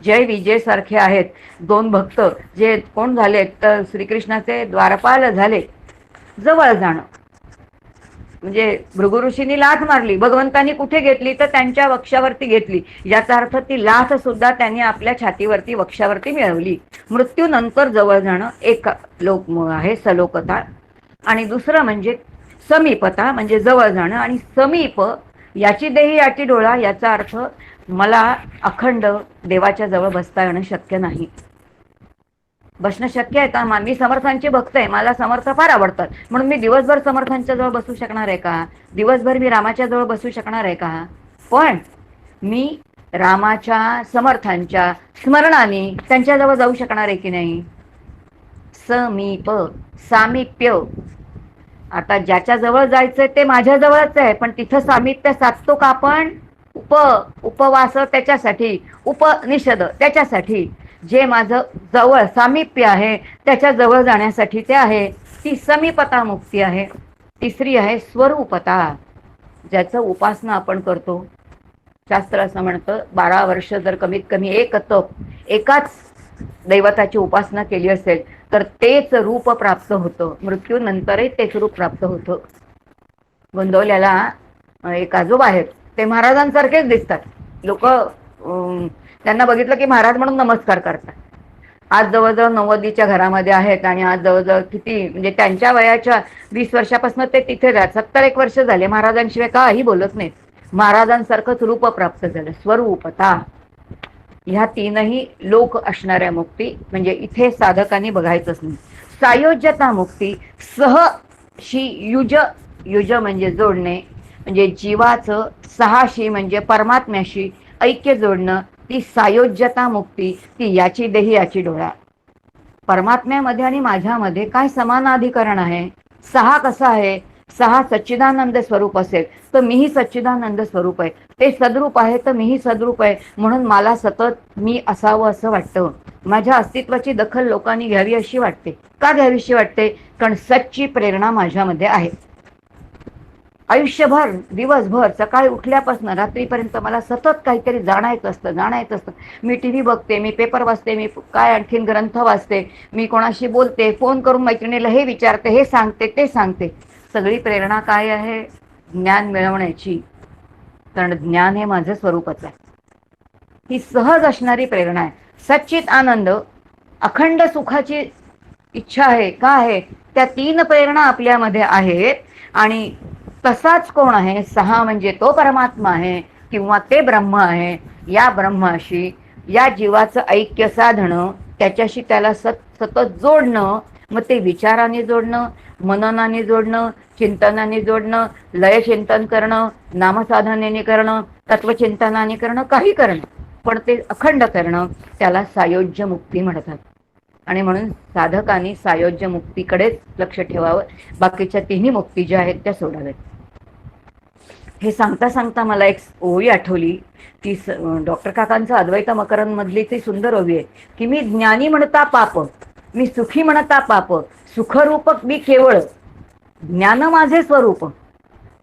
जय विजय सारखे आहेत 2 भक्त जे कोण झाले तर श्रीकृष्णाचे द्वारपाल झाले. जवळ जाणं म्हणजे भृगु ऋषींनी लाथ मारली, भगवंतांनी कुठे घेतली तर त्यांच्या वक्षावरती घेतली. याचा अर्थ ती लाथ सुद्धा त्यांनी आपल्या छातीवरती वक्षावरती मिळवली. मृत्यूनंतर जवळ जाणं एक लोक आहे सलोकता. आणि दुसरं म्हणजे समीपता म्हणजे जवळ जाणं. आणि समीप याची देही याची डोळा याचा अर्थ मला अखंड देवाच्या जवळ बसता येणं शक्य नाही. बसणं शक्य आहे का? मी समर्थांची भक्त आहे, मला समर्थ फार आवडतात म्हणून मी दिवसभर समर्थांच्या जवळ बसू शकणार आहे का? दिवसभर मी रामाच्या जवळ बसू शकणार आहे का? पण मी रामाच्या समर्थांच्या स्मरणाने त्यांच्याजवळ जाऊ शकणार आहे की नाही? समीप, सामिप्य. आता ज्याच्या जवळ जायचंय ते माझ्या जवळच आहे, पण तिथं सामिप्य साधतो का आपण? उपवास त्याच्यासाठी, उपनिषद त्याच्यासाठी. जे माझं जवळ सामिप्य आहे त्याच्या जवळ जाण्यासाठी ते आहे. ती समीपता मुक्ती आहे. तिसरी आहे स्वरूपता, ज्याचं उपासना आपण करतो. शास्त्र असं म्हणतं 12 वर्ष जर कमीत कमी एक तप एकाच दैवताची उपासना केली असेल तर तेच रूप प्राप्त होतं. मृत्यूनंतरही तेच रूप प्राप्त होतं. गोंदवल्याला एक आजोबा आहेत, ते महाराजांसारखेच दिसतात. लोक त्यांना बघितलं की महाराज म्हणून नमस्कार करतात. आज जवळजवळ 90च्या घरामध्ये आहेत आणि आज जवळजवळ किती म्हणजे त्यांच्या वयाच्या 20 वर्षापासून ते तिथे राहत 71 वर्ष झाले. महाराजांशिवाय काही बोलत नाहीत. महाराजांसारखंच रूप प्राप्त झालं. स्वरूपता, ह्या तीनही लोक असणाऱ्या मुक्ती म्हणजे इथे साधकांनी बघायचंच नाही. सायोज्यता मुक्ती, सहशी युज, युज म्हणजे जोडणे, म्हणजे जीवाचं सहाशी म्हणजे परमात्म्याशी ऐक्य जोडणं, ती सायोज्यता मुक्ती. ती याची देही याची डोळा. परमात्म्यामध्ये आणि माझ्यामध्ये काय समानाधिकरण आहे? सहा कसा आहे? सहा सच्चिदानंद स्वरूप असेल तर मीही सच्चिदानंद स्वरूप आहे. ते सद्रूप आहे तर मीही सद्रूप आहे. म्हणून मला सतत मी असावं असं वाटतं. माझ्या अस्तित्वाची दखल लोकांनी घ्यावी अशी वाटते. का घ्यावीशी वाटते? कारण सच्ची प्रेरणा माझ्यामध्ये आहे. आयुष्यभर दिवसभर सकाळी उठल्यापासून रात्रीपर्यंत मला सतत काहीतरी जाणायचं असतं. मी TV बघते, मी पेपर वाचते, मी काय आणखीन ग्रंथ वाचते, मी कोणाशी बोलते, फोन करून मैत्रिणीला हे विचारते, हे सांगते, ते सांगते. सगळी प्रेरणा काय आहे? ज्ञान मिळवण्याची. कारण ज्ञान हे माझं स्वरूपच आहे. ही सहज असणारी प्रेरणा आहे. सच्चित आनंद, अखंड सुखाची इच्छा आहे. का आहे? त्या 3 प्रेरणा आपल्यामध्ये आहेत. आणि तसाच कोण आहे? 6 म्हणजे तो परमात्मा आहे किंवा ते ब्रह्म आहे. या ब्रह्माशी या जीवाचं ऐक्य साधणं, त्याच्याशी त्याला सतत जोडणं, मग ते विचाराने जोडणं, मननाने जोडणं, चिंतनाने जोडणं, लयचिंतन करणं, नामसाधनेने करणं, तत्वचिंतनाने करणं, काही करणं, पण ते अखंड करणं, त्याला सायोज्य मुक्ती म्हणतात. आणि म्हणून साधकांनी सायोज्य मुक्तीकडेच लक्ष ठेवावं. बाकीच्या 3 मुक्ती ज्या आहेत त्या सोडाव्यात. हे सांगता सांगता मला एक ओवी आठवली. ती डॉक्टर काकांचं अद्वैत मकरंद मधली ती सुंदर ओवी आहे की मी ज्ञानी म्हणता पाप, मी सुखी म्हणता पाप, सुखरूप मी केवळ, ज्ञान माझे स्वरूप.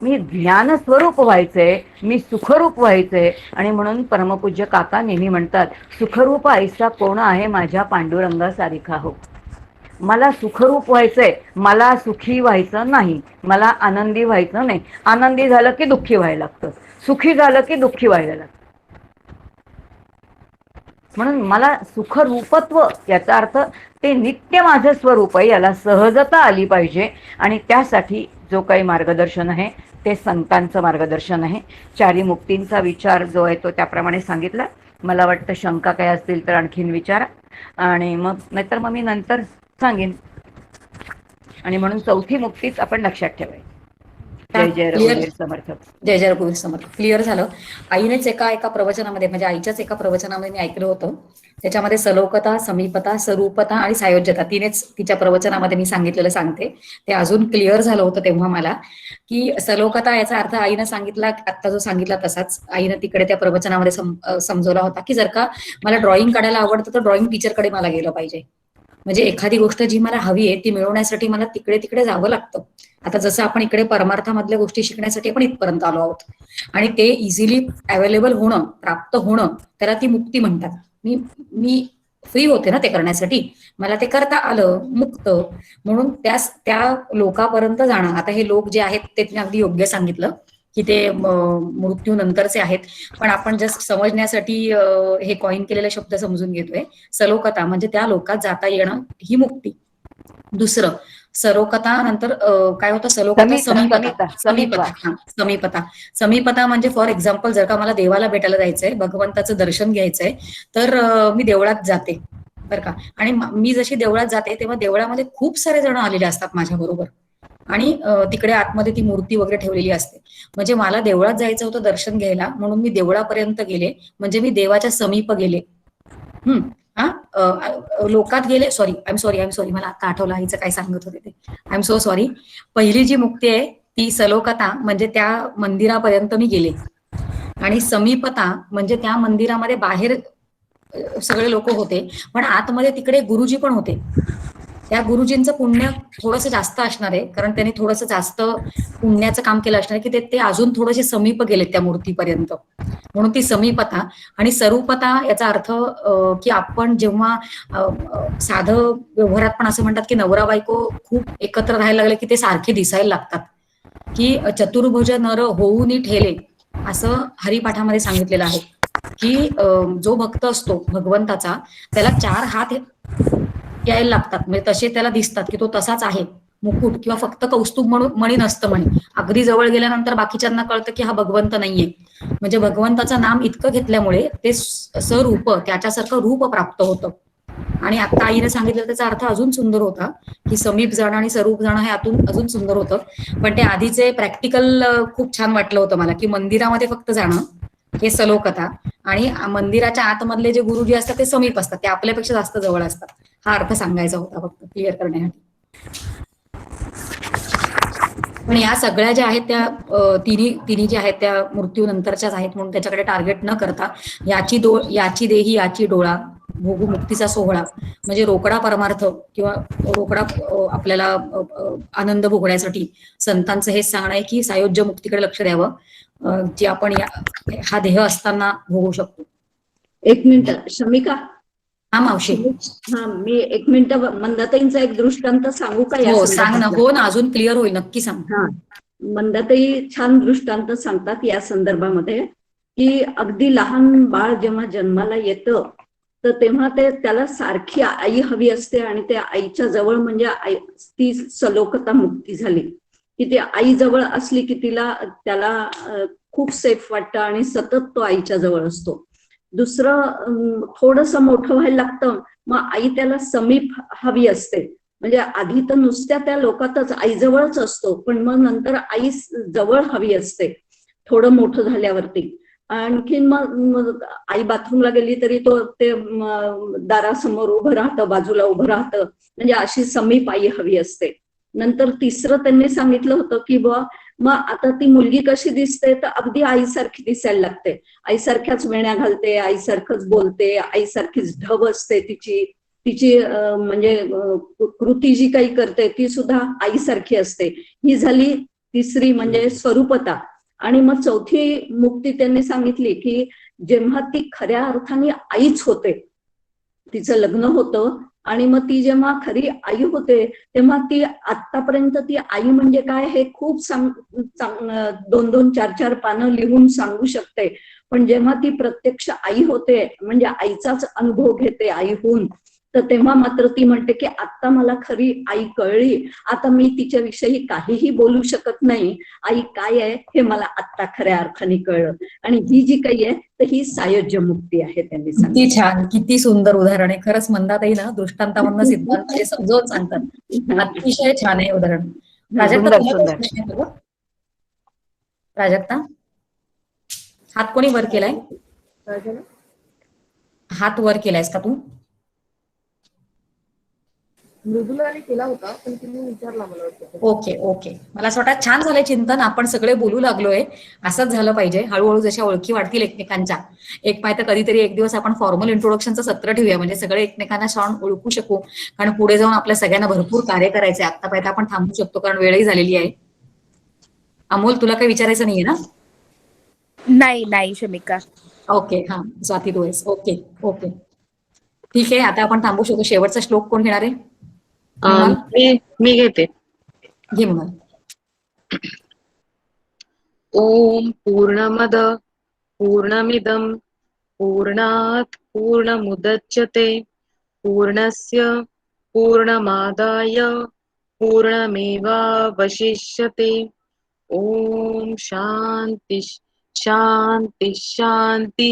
मी ज्ञान स्वरूप व्हायचंय, मी सुखरूप व्हायचंय. आणि म्हणून परमपूज्य काका नेहमी म्हणतात, सुखरूप ऐसा कोण आहे माझ्या पांडुरंगासारिखा हो. मला सुखरूप व्हायचंय, मला सुखी व्हायचं नाही, मला आनंदी व्हायचं नाही. आनंदी झालं की दुःखी व्हायला लागतं, सुखी झालं की दुःखी व्हायला लागतं. म्हणून मला सुखरूपत्व, याचा अर्थ ते नित्य माझं स्वरूप आहे, याला सहजता आली पाहिजे. आणि त्यासाठी जो काही मार्गदर्शन आहे ते संतांचं मार्गदर्शन आहे. 4 मुक्तींचा विचार जो आहे तो त्याप्रमाणे सांगितला. मला वाटतं शंका काय असतील तर आणखीन विचारा, आणि मग नाहीतर मग मी नंतर सांगेन. आणि म्हणून 4थी मुक्तीच आपण लक्षात ठेवायची. जय जय रघुवीर समर्थ. जय जय रघुवीर समर्थ. क्लिअर झालं. आईनेच एका प्रवचनामध्ये, म्हणजे आईच्याच एका प्रवचनामध्ये मी ऐकलं होतं. त्याच्यामध्ये सलोकता, समीपता, स्वरूपता आणि सायोज्यता तिनेच तिच्या प्रवचनामध्ये मी सांगितलेलं सांगते. ते अजून क्लिअर झालं होतं तेव्हा मला, की सलोकता याचा अर्थ आईनं सांगितला, आता जो सांगितला तसाच आईनं तिकडे त्या प्रवचनामध्ये समजवला होता की जर का मला ड्रॉइंग काढायला आवडतं तर ड्रॉइंग टीचरकडे मला गेलं पाहिजे. म्हणजे एखादी गोष्ट जी मला हवी आहे ती मिळवण्यासाठी मला तिकडे जावं लागतं. आता जसं आपण इकडे परमार्थामधल्या गोष्टी शिकण्यासाठी आपण इथपर्यंत आलो आहोत, आणि ते इझिली अवेलेबल होणं, प्राप्त होणं, त्याला ती मुक्ती म्हणतात. मी फ्री होते ना ते करण्यासाठी, मला ते करता आलं, मुक्त. म्हणून त्या लोकांपर्यंत जाणं. आता हे लोक जे आहेत ते तुम्ही अगदी योग्य सांगितलं की ते मृत्यूनंतरचे आहेत, पण आपण जस्ट समजण्यासाठी हे कॉइन केलेले शब्द समजून घेतोय. सलोकता म्हणजे त्या लोकात जाता येणं, ही मुक्ती. दुसरं सरोकता नंतर काय होतं? सलोकता, समीपता. समीपता म्हणजे फॉर एक्झाम्पल जर का मला देवाला भेटायला जायचंय, भगवंताचं दर्शन घ्यायचंय, तर मी देवळात जाते बरं का. आणि मी जशी देवळात जाते तेव्हा देवळामध्ये खूप सारे जण आलेले असतात माझ्या बरोबर, आणि तिकडे आतमध्ये ती मूर्ती वगैरे ठेवलेली असते. म्हणजे मला देवळात जायचं होतं दर्शन घ्यायला, म्हणून मी देवळापर्यंत गेले, म्हणजे मी देवाच्या समीप गेले. लोकात गेले. आय एम सॉरी, मला आता आठवलं आईचं काय सांगत होते ते. I am so sorry. पहिली जी मुक्ती आहे ती सलोकता, म्हणजे त्या मंदिरापर्यंत मी गेले. आणि समीपता म्हणजे त्या मंदिरामध्ये बाहेर सगळे लोक होते, पण आतमध्ये तिकडे गुरुजी पण होते. त्या गुरुजींचं पुण्य थोडंसं जास्त असणार आहे, कारण त्यांनी थोडंसं जास्त पुण्याचं काम केलं असणार आहे, की ते अजून थोडेसे समीप गेले त्या मूर्तीपर्यंत. म्हणून ती समीपता. आणि स्वरूपता याचा अर्थ की आपण जेव्हा साधं व्यवहारात पण असं म्हणतात की नवरा बायको खूप एकत्र राहायला लागले की ते सारखे दिसायला लागतात, की चतुर्भुज नर होऊनी ठेले, असं हरिपाठामध्ये सांगितलेलं आहे की जो भक्त असतो भगवंताचा त्याला 4 हात यायला लागतात, म्हणजे तसे त्याला दिसतात की तो तसाच आहे. मुकुट किंवा फक्त कौस्तुभ म्हणून मणी नसतं म्हणे. अगदी जवळ गेल्यानंतर बाकीच्यांना कळतं की हा भगवंत नाहीये. म्हणजे भगवंताचं नाम इतकं घेतल्यामुळे ते स्वरूप त्याच्यासारखं रूप प्राप्त होतं. आणि आता आईने सांगितलं त्याचा अर्थ अजून सुंदर होता की समीप जाणं आणि स्वरूप जाणं हे आतून अजून सुंदर होतं. पण ते आधीचे प्रॅक्टिकल खूप छान वाटलं होतं मला, की मंदिरामध्ये फक्त जाणं हे सलोकता, आणि मंदिराच्या आतमधले जे गुरुजी असतात ते समीप असतात, ते आपल्यापेक्षा जास्त जवळ असतात. हा अर्थ सांगायचा होता फक्त क्लिअर करण्यासाठी. पण या सगळ्या ज्या आहेत त्या तिन्ही ज्या आहेत त्या मृत्यूनंतरच्याच आहेत, म्हणून त्याच्याकडे टार्गेट न करता याची देही याची डोळा भोगू मुक्तीचा सोहळा, म्हणजे रोकडा परमार्थ किंवा रोकडा आपल्याला आनंद भोगण्यासाठी संतांचं हेच सांगणं आहे की सायोज्य मुक्तीकडे लक्ष द्यावं, जी आपण हा देह असताना भोगू शकतो. 1 मिनिट शमिका. हा मावशी. हा, मी 1 मिनिट मंदाताईंचा एक दृष्टांत सांगू का या हो सांग ना. संदर्भात? हो ना, अजून क्लिअर होईल, नक्की सांग. हा, मंदाताई छान दृष्टांत सांगतात या संदर्भामध्ये, की अगदी लहान बाळ जेव्हा जन्माला येतं तर तेव्हा त्याला सारखी आई हवी असते, आणि त्या आईच्या जवळ म्हणजे ती सलोकता मुक्ती झाली की ती आई जवळ असली की त्याला खूप सेफ वाटतं आणि सतत तो आईच्या जवळ असतो. दुसरं थोडंसं मोठं व्हायला लागतं, मग आई त्याला समीप हवी असते. म्हणजे आधी तर नुसत्या त्या लोकातच आईजवळच असतो, पण मग नंतर आई जवळ हवी असते थोडं मोठं झाल्यावरती. आणखीन मग आई बाथरूमला गेली तरी ते दारासमोर उभं राहतं, बाजूला उभं राहतं, म्हणजे अशी समीप आई हवी असते. नंतर तिसरं त्यांनी सांगितलं होतं की मग आता ती मुलगी कशी दिसते, तर अगदी आईसारखी दिसायला लागते. आईसारख्याच वेण्या घालते, आईसारखंच बोलते, आईसारखीच ढब असते तिची म्हणजे कृती जी काही करते ती सुद्धा आईसारखी असते. ही झाली तिसरी म्हणजे स्वरूपता. आणि मग चौथी मुक्ती त्यांनी सांगितली की जेव्हा ती खऱ्या अर्थाने आईच होते, तिचं लग्न होतं, आणि मग ती जेव्हा खरी आई होते तेव्हा ती आतापर्यंत ती आई म्हणजे काय हे खूप 2-2, 4-4 पानं लिहून सांगू शकते. पण जेव्हा ती प्रत्यक्ष आई होते, म्हणजे आईचाच अनुभव घेते आई होऊन, तर तेव्हा मात्र ती म्हणते की आता मला खरी आई कळली, आता मी तिच्याविषयी काहीही बोलू शकत नाही, आई काय आहे हे मला आत्ता खऱ्या अर्थाने कळलं. आणि ही जी काही आहे तर ही सायोज्य मुक्ती आहे त्यांनी किती सांगितलं. छान, किती सुंदर उदाहरण आहे. खरंच मंदाताई ना दृष्टांतामधनं सिद्धांत समजावून सांगतात. अतिशय छान आहे उदाहरण. प्राजक्ता, सुंदर तुला काही सुंदर. प्रश्न आहे तुला? प्राजक्ता, हात कोणी वर केलाय? हात वर केलायस का तू? मृदुलाने केला होता पण तिने विचारला मला वाटतं. ओके. मला असं वाटतं छान झालंय चिंतन, आपण सगळे बोलू लागलोय. असंच झालं पाहिजे. हळूहळू जशा ओळखी वाढतील एकमेकांच्या, एक पाय तर कधीतरी एक दिवस आपण फॉर्मल इंट्रोडक्शनचं सत्र ठेवूया, म्हणजे सगळे एकमेकांना छान ओळखू शकू. कारण पुढे जाऊन आपल्या सगळ्यांना भरपूर कार्य करायचे. आता पाहिजे आपण थांबू शकतो कारण वेळही झालेली आहे. अमोल, तुला काही विचारायचं नाहीये ना? नाही शमिका. ओके. हा, स्वाती तू आहेस. ओके. ठीक आहे, आता आपण थांबू शकतो. शेवटचा श्लोक कोण घेणार आहे? मी घेते. घे म्हणाल. ओम पूर्णमद पूर्णमिदम पूर्णात पूर्णमुदच्यते पूर्णस्य पूर्णमादाय पूर्णमेवावशिष्यते. ओम शांती शांती शांती.